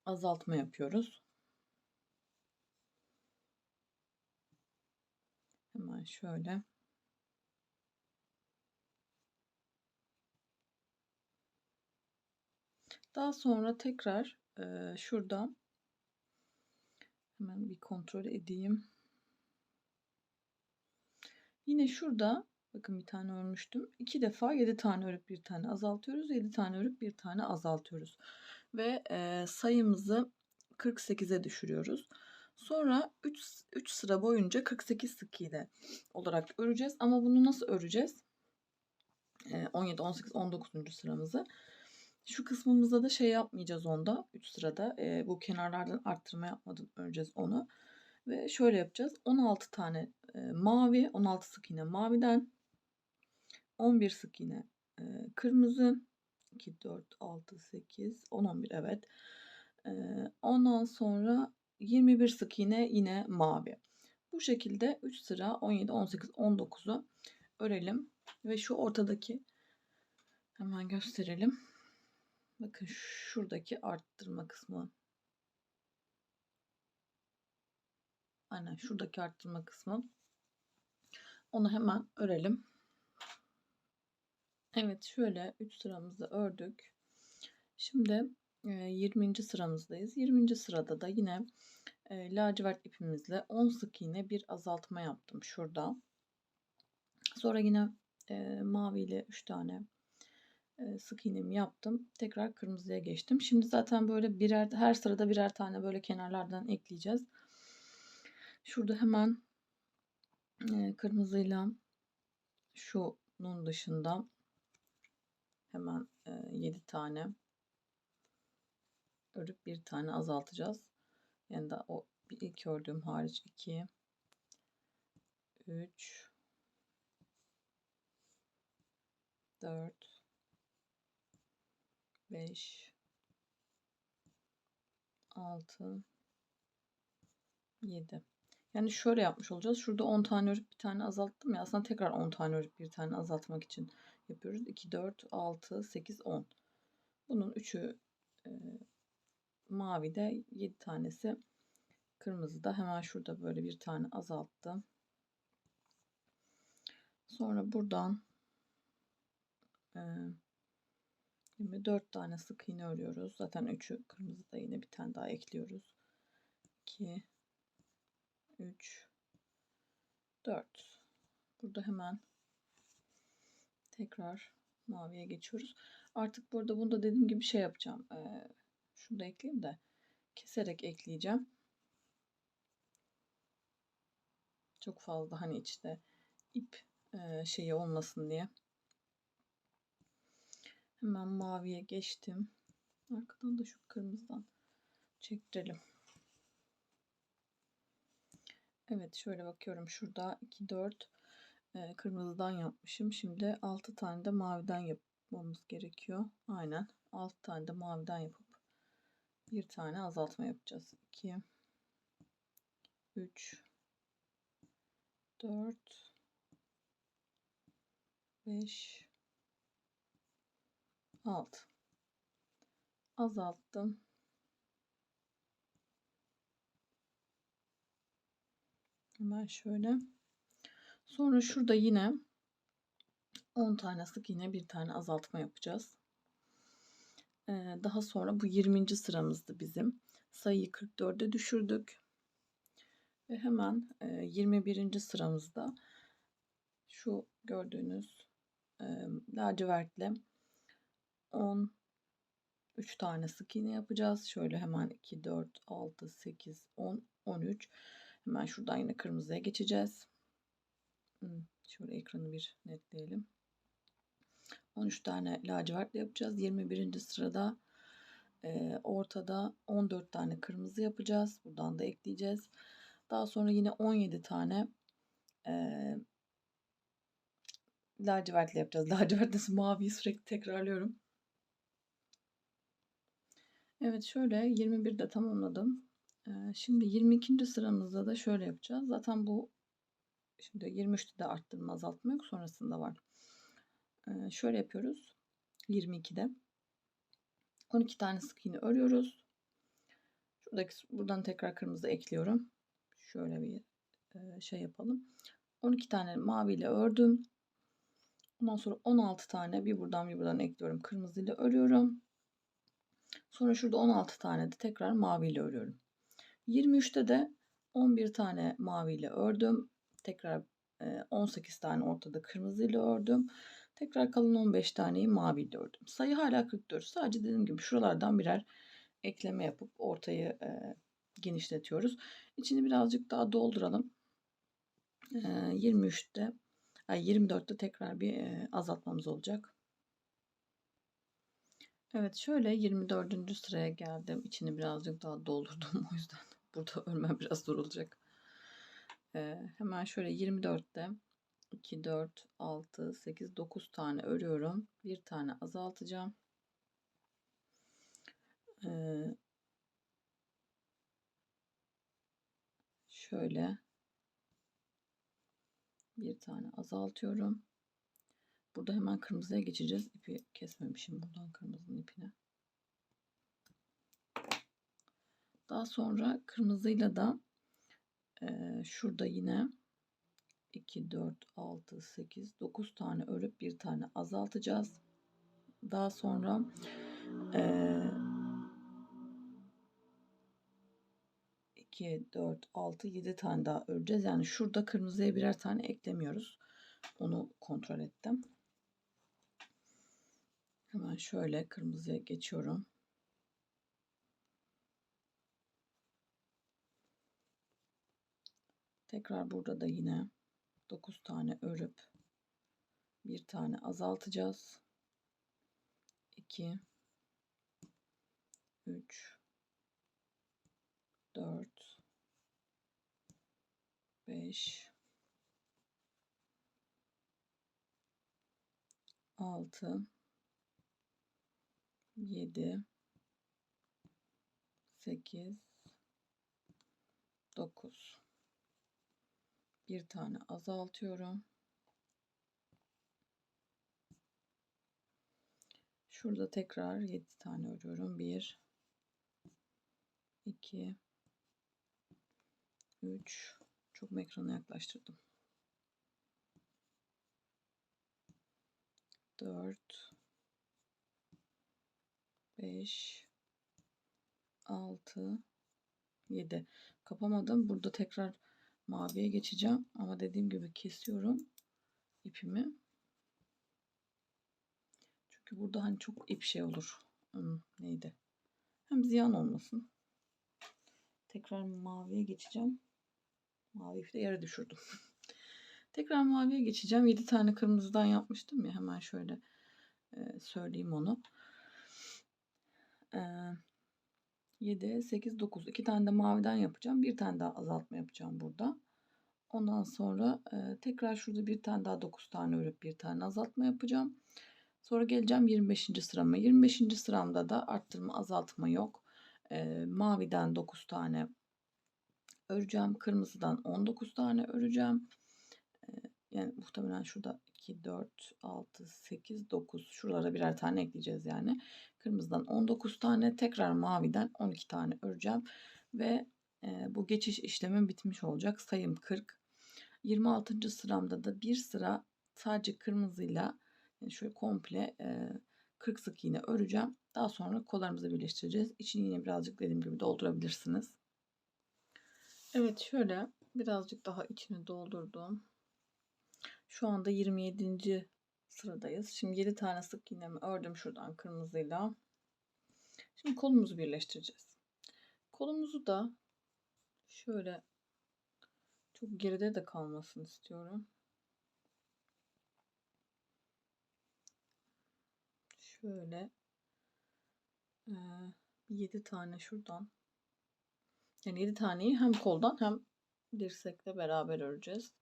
azaltma yapıyoruz. Hemen şöyle. Daha sonra tekrar şurada hemen bir kontrol edeyim. Yine şurada bakın bir tane örmüştüm. 2 defa 7 tane örüp bir tane azaltıyoruz. 7 tane örüp bir tane azaltıyoruz. Ve sayımızı 48'e düşürüyoruz. Sonra 3 sıra boyunca 48 sık iğne olarak öreceğiz. Ama bunu nasıl öreceğiz? 17, 18, 19. sıramızı. Şu kısmımızda da şey yapmayacağız onda. 3 sırada. Bu kenarlardan arttırma yapmadan öreceğiz onu. Ve şöyle yapacağız. 16 tane mavi, 16 sık iğne maviden, 11 sık iğne kırmızı, 2, 4, 6, 8, 10, 11 evet. Ondan sonra 21 sık iğne yine mavi. Bu şekilde 3 sıra 17, 18, 19'u örelim. Ve şu ortadaki hemen gösterelim. Bakın şuradaki arttırma kısmı. Aynen şuradaki arttırma kısmı. Onu hemen örelim. Evet, şöyle 3 sıramızı ördük. Şimdi 20. sıramızdayız. 20. sırada da yine lacivert ipimizle 10 sık iğne bir azaltma yaptım şurada. Sonra yine mavi ile 3 tane sık iğnemi yaptım. Tekrar kırmızıya geçtim. Şimdi zaten böyle her sırada birer tane böyle kenarlardan ekleyeceğiz. Şurada hemen kırmızıyla şunun dışında hemen 7 tane örüp bir tane azaltacağız. Yani da o ilk ördüğüm hariç 2, 3, 4, 5, 6, 7. Yani şöyle yapmış olacağız. Şurada 10 tane örüp bir tane azalttım ya. Aslında tekrar 10 tane örüp bir tane azaltmak için yapıyoruz. 2, 4, 6, 8, 10. Bunun 3'ü mavide, 7 tanesi kırmızıda. Hemen şurada böyle bir tane azalttım. Sonra buradan 24 tane sık iğne örüyoruz. Zaten 3'ü kırmızıda, yine bir tane daha ekliyoruz. 2, 3, 4. Burada hemen tekrar maviye geçiyoruz. Artık burada bunu da dediğim gibi şey yapacağım. Şunu da ekleyeyim de keserek ekleyeceğim. Çok fazla hani içte ip şeyi olmasın diye. Hemen maviye geçtim. Arkadan da şu kırmızıdan çektirelim. Evet, şöyle bakıyorum. Şurada 2, 4 kırmızıdan yapmışım. Şimdi 6 tane de maviden yapmamız gerekiyor. Aynen. 6 tane de maviden yapıp bir tane azaltma yapacağız. 2, 3, 4, 5, 6. Azalttım. Hemen şöyle. Sonra şurada yine 10 tane sık iğne, bir tane azaltma yapacağız. Daha sonra bu 20. sıramızdı bizim. Sayıyı 44'e düşürdük. Ve hemen 21. sıramızda şu gördüğünüz lacivertle 13 tane sık iğne yapacağız. Şöyle hemen 2, 4, 6, 8, 10, 13. Hemen şuradan yine kırmızıya geçeceğiz. Şöyle ekranı bir netleyelim. 13 tane lacivertle yapacağız. 21. sırada ortada 14 tane kırmızı yapacağız. Buradan da ekleyeceğiz. Daha sonra yine 17 tane lacivertle yapacağız. Lacivert nasıl, maviyi sürekli tekrarlıyorum. Evet, şöyle 21'de tamamladım. Şimdi 22. sıramızda da şöyle yapacağız. Zaten bu şimdi 23'te de arttırma azaltma yok, sonrasında var. Şöyle yapıyoruz. 22'de 12 tane sık iğne örüyoruz. Buradan tekrar kırmızı ekliyorum. Şöyle bir şey yapalım. 12 tane maviyle ördüm. Ondan sonra 16 tane bir buradan ekliyorum. Kırmızıyla örüyorum. Sonra şurada 16 tane de tekrar maviyle örüyorum. 23'te de 11 tane maviyle ördüm. Tekrar 18 tane ortada kırmızıyla ördüm. Tekrar kalan 15 taneyi maviyle ördüm. Sayı hala 44. Sadece dediğim gibi şuralardan birer ekleme yapıp ortayı genişletiyoruz. İçini birazcık daha dolduralım. 24'te tekrar bir azaltmamız olacak. Evet, şöyle 24. sıraya geldim. İçini birazcık daha doldurdum. O yüzden burada örmem biraz zor olacak. Hemen şöyle 24'te 2, 4, 6, 8, 9 tane örüyorum. Bir tane azaltacağım. Şöyle bir tane azaltıyorum. Burada hemen kırmızıya geçeceğiz. İpi kesmemişim buradan, kırmızının ipine. Daha sonra kırmızıyla da şurada yine 2, 4, 6, 8, 9 tane örüp bir tane azaltacağız. Daha sonra 2, 4, 6, 7 tane daha öreceğiz. Yani şurada kırmızıya birer tane eklemiyoruz. Onu kontrol ettim. Hemen şöyle kırmızıya geçiyorum. Tekrar burada da yine 9 tane örüp bir tane azaltacağız. 2, 3, 4, 5, 6, 7, 8, 9. Bir tane azaltıyorum. Şurada tekrar 7 tane örüyorum. 1, 2, 3. Çok mu ekrana yaklaştırdım? 4, 5, 6, 7. Kapamadım. Burada tekrar maviye geçeceğim. Ama dediğim gibi kesiyorum ipimi. Çünkü burada hani çok ip şey olur. Neydi? Hem ziyan olmasın. Tekrar maviye geçeceğim. Mavi ipi de yere düşürdüm. Tekrar maviye geçeceğim. 7 tane kırmızıdan yapmıştım ya. Hemen şöyle söyleyeyim onu. 7, 8, 9. 2 tane de maviden yapacağım. Bir tane daha azaltma yapacağım burada. Ondan sonra tekrar şurada bir tane daha 9 tane örüp bir tane azaltma yapacağım. Sonra geleceğim 25. sırama. 25. sıramda da arttırma azaltma yok. Maviden 9 tane öreceğim. Kırmızıdan 19 tane öreceğim. Yani muhtemelen şurada 2, 4, 6, 8, 9. Şuralara birer tane ekleyeceğiz yani. Kırmızıdan 19 tane. Tekrar maviden 12 tane öreceğim. Ve bu geçiş işlemi bitmiş olacak. Sayım 40. 26. sıramda da bir sıra sadece kırmızıyla, yani şöyle komple 40 sık iğne öreceğim. Daha sonra kollarımızı birleştireceğiz. İçini yine birazcık dediğim gibi doldurabilirsiniz. Evet, şöyle birazcık daha içini doldurdum. Şu anda 27. sıradayız. Şimdi 7 tane sık iğnemi ördüm şuradan kırmızıyla. Şimdi kolumuzu birleştireceğiz. Kolumuzu da şöyle çok geride de kalmasını istiyorum. Şöyle 7 tane şuradan. Yani 7 taneyi hem koldan hem dirsekle beraber öreceğiz.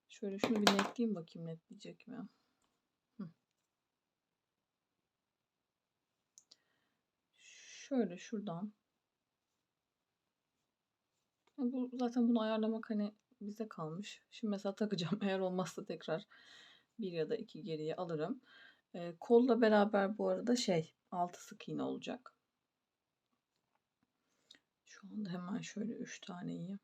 Şöyle şunu bir netleyeyim bakayım, netleyecek mi? Şöyle şuradan. Bu zaten bunu ayarlamak hani bize kalmış. Şimdi mesela takacağım. Eğer olmazsa tekrar bir ya da iki geriye alırım. Kolla beraber bu arada 6 sık iğne olacak. Şu anda hemen şöyle 3 taneyi.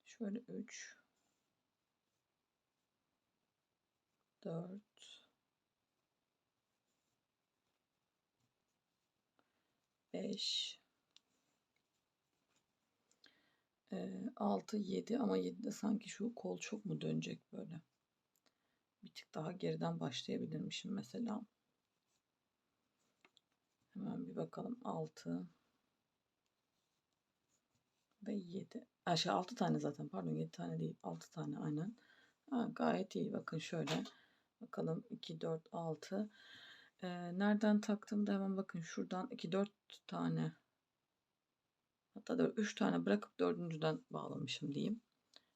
Şöyle 3, 4, 5, 6, 7 ama 7'de sanki şu kol çok mu dönecek böyle? Bir tık daha geriden başlayabilirmişim mesela. Hemen bir bakalım. 6 ve 7. 6 tane zaten, pardon, 7 tane değil. 6 tane aynen. Gayet iyi. Bakın şöyle. Bakalım 2, 4, 6. Nereden taktığımda hemen bakın şuradan 2, 4 tane. Hatta 3 tane bırakıp dördüncüden bağlamışım diyeyim.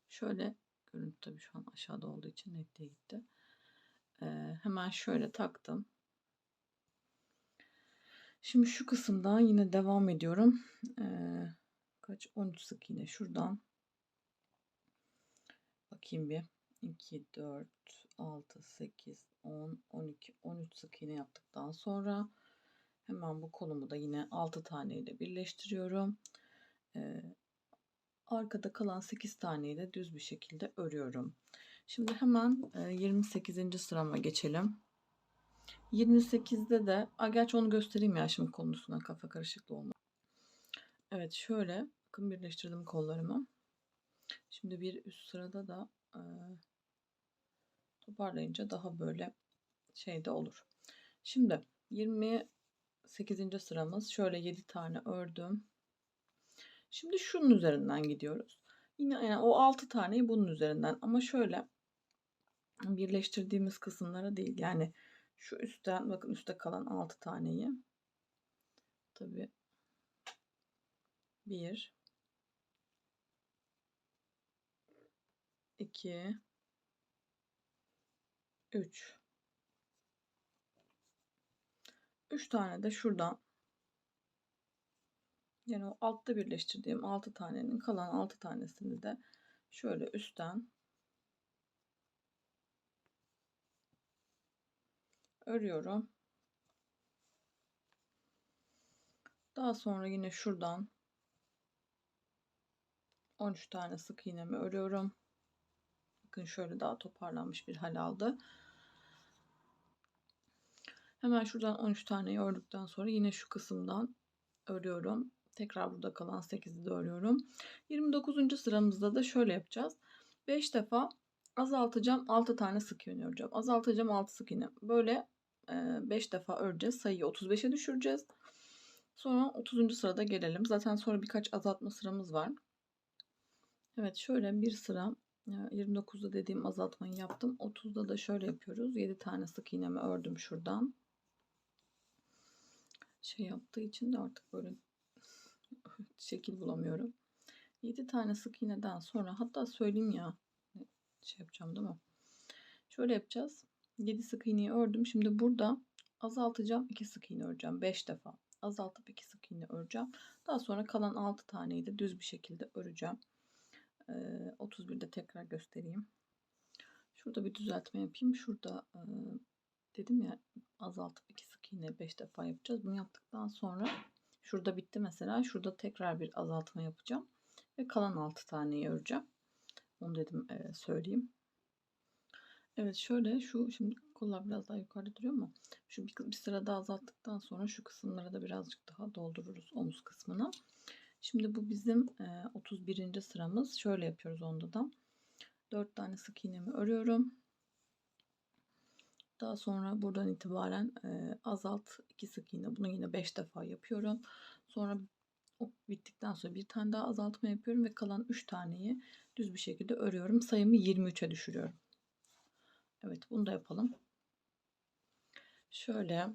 Şöyle görüntü tabii şu an aşağıda olduğu için netliğe gitti. Hemen şöyle taktım. Şimdi şu kısımdan yine devam ediyorum. Kaç? 13 sık iğne şuradan. Bakayım bir. 2, 4, 6, 8, 10, 12, 13 sık iğne yaptıktan sonra hemen bu kolumu da yine 6 tane ile birleştiriyorum. Arkada kalan 8 taneyi de düz bir şekilde örüyorum. Şimdi hemen 28. sırama geçelim. 28'de de gerçi onu göstereyim ya şimdi konusuna, kafa karışıklığı olmaz. Evet, şöyle bakın birleştirdim kollarımı. Şimdi bir üst sırada da toparlayınca daha böyle de olur. Şimdi 28. sıramız, şöyle 7 tane ördüm. Şimdi şunun üzerinden gidiyoruz. Yine yani o 6 taneyi bunun üzerinden, ama şöyle birleştirdiğimiz kısımlara değil. Yani şu üstten bakın, üstte kalan 6 taneyi. Tabii 1, 2, 3. 3 tane de şuradan, yani o altta birleştirdiğim 6 tanenin kalan 6 tanesini de şöyle üstten örüyorum. Daha sonra yine şuradan 13 tane sık iğnemi örüyorum. Bakın şöyle daha toparlanmış bir hal aldı. Hemen şuradan 13 tane ördükten sonra yine şu kısımdan örüyorum. Tekrar burada kalan 8'i de örüyorum. 29. sıramızda da şöyle yapacağız. 5 defa azaltacağım, 6 tane sık iğne öreceğim. Azaltacağım, 6 sık iğne. Böyle 5 defa öreceğiz. Sayıyı 35'e düşüreceğiz. Sonra 30. sırada gelelim. Zaten sonra birkaç azaltma sıramız var. Evet, şöyle bir sıra 29'da dediğim azaltmayı yaptım. 30'da da şöyle yapıyoruz. 7 tane sık iğnemi ördüm şuradan. Yaptığı için de artık böyle şekil bulamıyorum. 7 tane sık iğneden sonra, hatta söyleyeyim ya, yapacağım değil mi? Şöyle yapacağız. 7 sık iğneyi ördüm. Şimdi burada azaltacağım. 2 sık iğne öreceğim. 5 defa azaltıp 2 sık iğne öreceğim. Daha sonra kalan 6 taneyi de düz bir şekilde öreceğim. 31'de tekrar göstereyim. Şurada bir düzeltme yapayım. Şurada dedim ya, azaltıp 2 sık iğne 5 defa yapacağız. Bunu yaptıktan sonra şurada bitti mesela. Şurada tekrar bir azaltma yapacağım. Ve kalan 6 taneyi öreceğim. Onu dedim söyleyeyim. Evet, şöyle şimdi kollar biraz daha yukarıda duruyor ama şu bir sıra daha azalttıktan sonra şu kısımlara da birazcık daha doldururuz, omuz kısmına. Şimdi bu bizim 31. sıramız. Şöyle yapıyoruz onda da. 4 tane sık iğnemi örüyorum. Daha sonra buradan itibaren azalt 2 sık iğne. Bunu yine 5 defa yapıyorum. Sonra o bittikten sonra bir tane daha azaltma yapıyorum ve kalan 3 taneyi düz bir şekilde örüyorum. Sayımı 23'e düşürüyorum. Evet, bunu da yapalım. Şöyle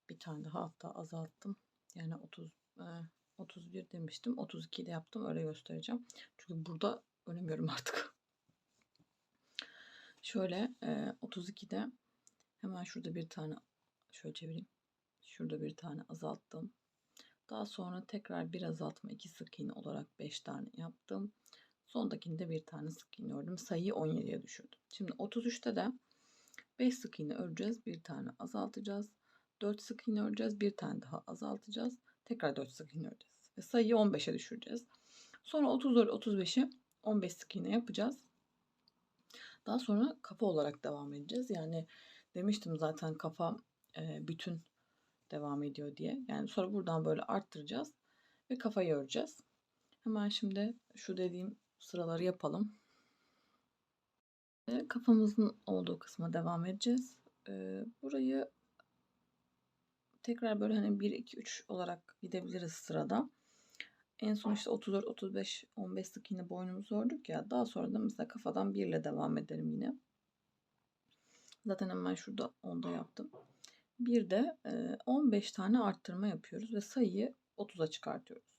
bir tane daha hatta azalttım. Yani 31 demiştim. 32 de yaptım. Öyle göstereceğim. Çünkü burada öremiyorum artık. Şöyle 32'de hemen şurada bir tane şöyle çevireyim. Şurada bir tane azalttım. Daha sonra tekrar bir azaltma 2 sık iğne olarak 5 tane yaptım. Sondakinde bir tane sık iğne ördüm. Sayıyı 17'ye düşürdüm. Şimdi 33'te de 5 sık iğne öreceğiz. Bir tane azaltacağız. 4 sık iğne öreceğiz. Bir tane daha azaltacağız. Tekrar 4 sık iğne öreceğiz. Ve sayıyı 15'e düşüreceğiz. Sonra 34, 35'i 15 sık iğne yapacağız. Daha sonra kafa olarak devam edeceğiz. Yani demiştim zaten kafa bütün devam ediyor diye. Yani sonra buradan böyle arttıracağız ve kafayı öreceğiz. Hemen şimdi şu dediğim sıraları yapalım. Kafamızın olduğu kısma devam edeceğiz. Burayı tekrar böyle hani 1, 2, 3 olarak gidebiliriz sırada. En son işte 34, 35, 15 sık iğne boynumuzu ördük ya. Daha sonra da mesela kafadan 1 ile devam edelim yine. Zaten hemen şurada 10'da yaptım. Bir de 15 tane arttırma yapıyoruz ve sayıyı 30'a çıkartıyoruz.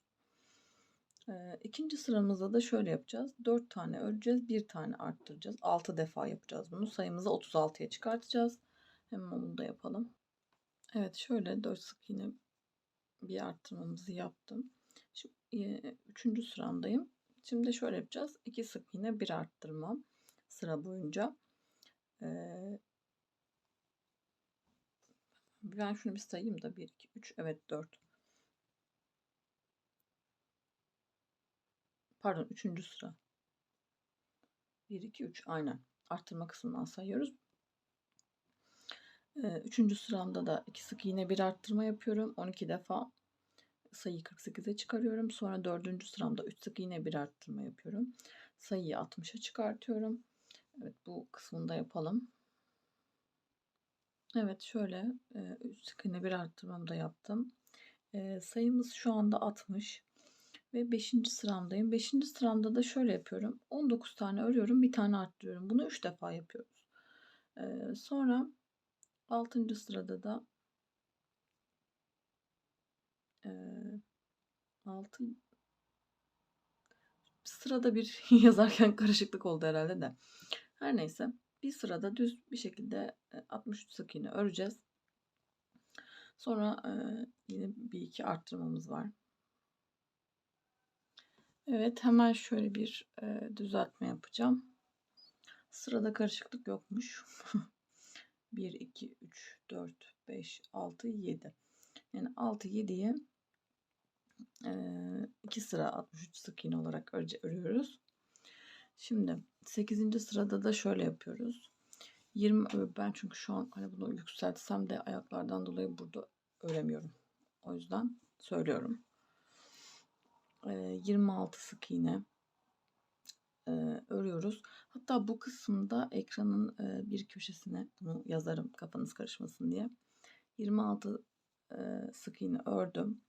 İkinci sıramızda da şöyle yapacağız. 4 tane öreceğiz, 1 tane arttıracağız. 6 defa yapacağız bunu. Sayımızı 36'ya çıkartacağız. Hemen bunu da yapalım. Evet, şöyle 4 sık iğne bir arttırmamızı yaptım. Şu 3. sıramdayım. Şimdi şöyle yapacağız. 2 sık iğne bir arttırma sıra boyunca. Ben şunu bir sayayım da 1, 2, 3, evet 4. Pardon, 3. sıra. 1, 2, 3 aynen. Arttırma kısmından sayıyoruz. 3. sıramda da 2 sık iğne bir arttırma yapıyorum. 12 defa sayıyı 48'e çıkarıyorum. Sonra 4. sıramda 3 sık iğne bir arttırma yapıyorum. Sayıyı 60'a çıkartıyorum. Evet, bu kısmını da yapalım. Evet, şöyle 3 sık iğne bir arttırmamı da yaptım. Sayımız şu anda 60 ve 5. sıramdayım. 5. sıramda da şöyle yapıyorum. 19 tane örüyorum, bir tane arttırıyorum. Bunu 3 defa yapıyoruz. Sonra 6. sırada da 6 sırada bir yazarken karışıklık oldu herhalde de. Her neyse, bir sırada düz bir şekilde 63 sık iğne öreceğiz. Sonra yine bir iki arttırmamız var. Evet, hemen şöyle bir düzeltme yapacağım. Sırada karışıklık yokmuş. 1, 2, 3, 4, 5, 6, 7. Yani 6, 7'yi 2 sıra 63 sık iğne olarak örüyoruz. Şimdi 8. sırada da şöyle yapıyoruz. 20 ben çünkü şu an hani bunu yükseltsem de ayaklardan dolayı burada öremiyorum. O yüzden söylüyorum. 26 sık iğne örüyoruz. Hatta bu kısımda ekranın bir köşesine bunu yazarım kafanız karışmasın diye. 26 sık iğne ördüm.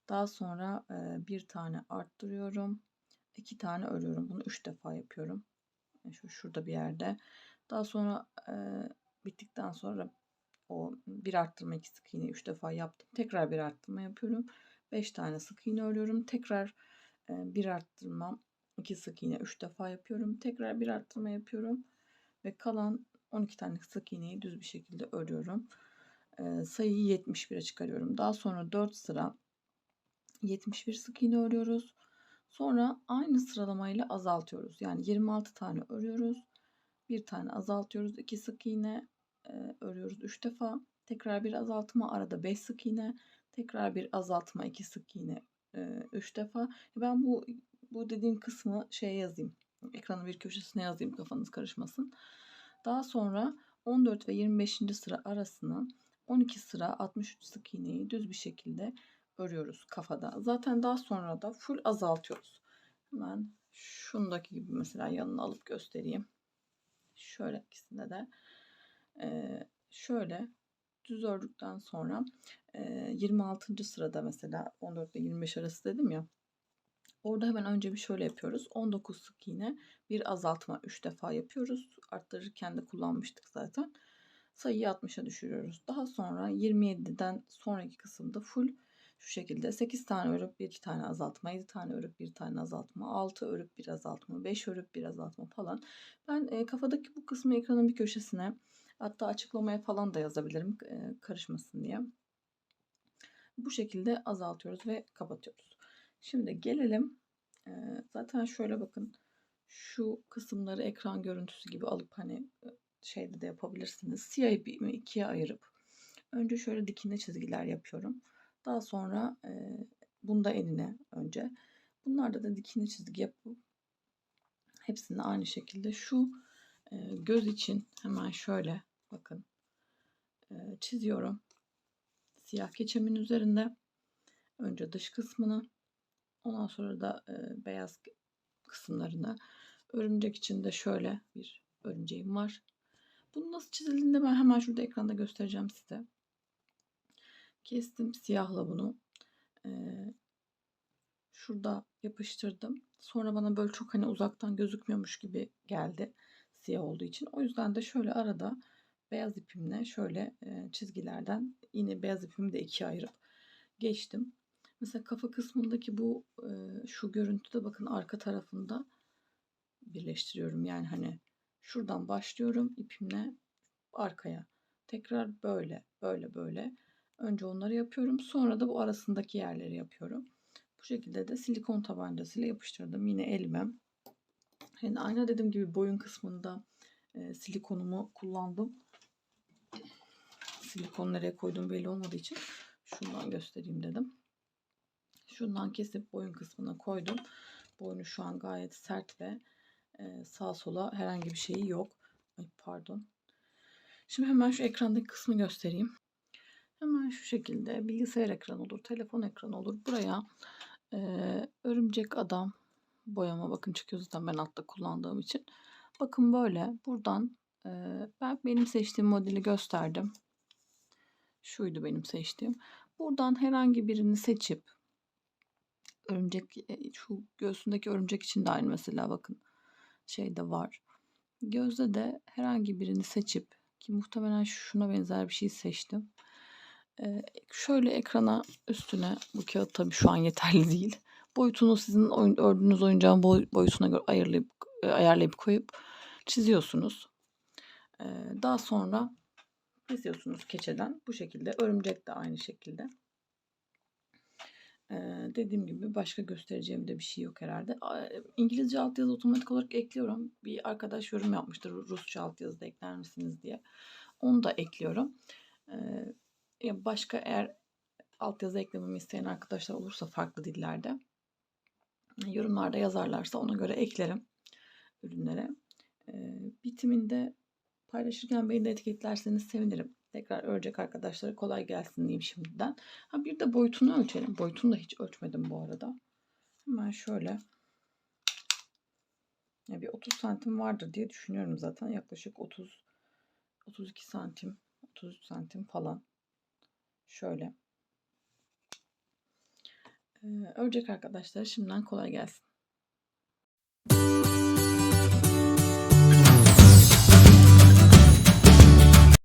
Daha sonra bir tane arttırıyorum. 2 tane örüyorum. Bunu 3 defa yapıyorum. Şurada bir yerde. Daha sonra bittikten sonra o bir arttırma 2 sık iğne 3 defa yaptım. Tekrar bir arttırma yapıyorum. 5 tane sık iğne örüyorum. Tekrar bir arttırma 2 sık iğne 3 defa yapıyorum. Tekrar bir arttırma yapıyorum. Ve kalan 12 tane sık iğneyi düz bir şekilde örüyorum. Sayıyı 71'e çıkarıyorum. Daha sonra 4 sıra 71 sık iğne örüyoruz. Sonra aynı sıralamayla azaltıyoruz. Yani 26 tane örüyoruz. Bir tane azaltıyoruz. 2 sık iğne örüyoruz 3 defa. Tekrar bir azaltma, arada 5 sık iğne, tekrar bir azaltma, 2 sık iğne 3 defa. Ben bu dediğim kısmı şeye yazayım. Ekranın bir köşesine yazayım, kafanız karışmasın. Daha sonra 14 ve 25. sıra arasına 12 sıra 63 sık iğneyi düz bir şekilde örüyoruz kafada. Zaten daha sonra da full azaltıyoruz. Hemen şundaki gibi mesela yanına alıp göstereyim. Şöyle ikisinde de şöyle düz ördükten sonra 26. sırada mesela 14 ile 25 arası dedim ya. Orada hemen önce bir şöyle yapıyoruz. 19 sık iğne, bir azaltma 3 defa yapıyoruz. Arttırırken de kullanmıştık zaten. Sayıyı 60'a düşürüyoruz. Daha sonra 27'den sonraki kısımda full şu şekilde 8 tane örüp 1 tane azaltma, 7 tane örüp 1 tane azaltma, 6 örüp 1 azaltma, 5 örüp 1 azaltma falan. Ben kafadaki bu kısmı ekranın bir köşesine, hatta açıklamaya falan da yazabilirim karışmasın diye. Bu şekilde azaltıyoruz ve kapatıyoruz. Şimdi gelelim. Zaten şöyle bakın. Şu kısımları ekran görüntüsü gibi alıp hani şeyde de yapabilirsiniz. Siyah ipimi ikiye ayırıp önce şöyle dikine çizgiler yapıyorum. Daha sonra bunda enine önce. Bunlarda da dikine çizgi yapıp hepsini aynı şekilde şu göz için hemen şöyle bakın çiziyorum. Siyah keçemin üzerinde önce dış kısmını, ondan sonra da beyaz kısımlarını. Örümcek için de şöyle bir örümceğim var. Bunu nasıl çizildiğini de ben hemen şurada ekranda göstereceğim size. Kestim siyahla bunu. Şurada yapıştırdım. Sonra bana böyle çok hani uzaktan gözükmüyormuş gibi geldi siyah olduğu için. O yüzden de şöyle arada beyaz ipimle şöyle çizgilerden yine beyaz ipimi de ikiye ayırıp geçtim. Mesela kafa kısmındaki bu şu görüntüde bakın arka tarafında birleştiriyorum. Yani hani şuradan başlıyorum ipimle arkaya. Tekrar böyle böyle. Önce onları yapıyorum. Sonra da bu arasındaki yerleri yapıyorum. Bu şekilde de silikon tabancasıyla yapıştırdım. Yine elime. Yani aynı dediğim gibi boyun kısmında silikonumu kullandım. Silikonu nereye koyduğum belli olmadığı için şundan göstereyim dedim. Şundan kesip boyun kısmına koydum. Boynu şu an gayet sert ve sağa sola herhangi bir şeyi yok. Ay, pardon. Şimdi hemen şu ekrandaki kısmı göstereyim. Hemen şu şekilde bilgisayar ekranı olur, telefon ekranı olur. Buraya örümcek adam boyama bakın çıkıyor zaten ben altta kullandığım için. Bakın böyle buradan ben benim seçtiğim modeli gösterdim. Şuydu benim seçtiğim. Buradan herhangi birini seçip örümcek şu göğsündeki örümcek için de aynı mesela bakın şeyde var. Gözde de herhangi birini seçip ki muhtemelen şuna benzer bir şey seçtim. Şöyle ekrana üstüne bu kağıt tabii şu an yeterli değil. Boyutunu sizin ördüğünüz oyuncağın boyutuna göre ayarlayıp koyup çiziyorsunuz. Daha sonra kesiyorsunuz keçeden. Bu şekilde örümcek de aynı şekilde. Dediğim gibi başka göstereceğim de bir şey yok herhalde. İngilizce altyazı otomatik olarak ekliyorum. Bir arkadaş yorum yapmıştır Rusça altyazı da ekler misiniz diye. Onu da ekliyorum. Başka eğer altyazı eklememi isteyen arkadaşlar olursa farklı dillerde yorumlarda yazarlarsa ona göre eklerim ürünlere. Bitiminde paylaşırken beni de etiketlerseniz sevinirim. Tekrar örecek arkadaşlara kolay gelsin diyeyim şimdiden. Bir de boyutunu ölçelim. Boyutunu da hiç ölçmedim bu arada. Hemen şöyle bir 30 santim vardır diye düşünüyorum zaten. Yaklaşık 32 santim, 33 santim falan. Şöyle. Örecek arkadaşlar şimdiden kolay gelsin.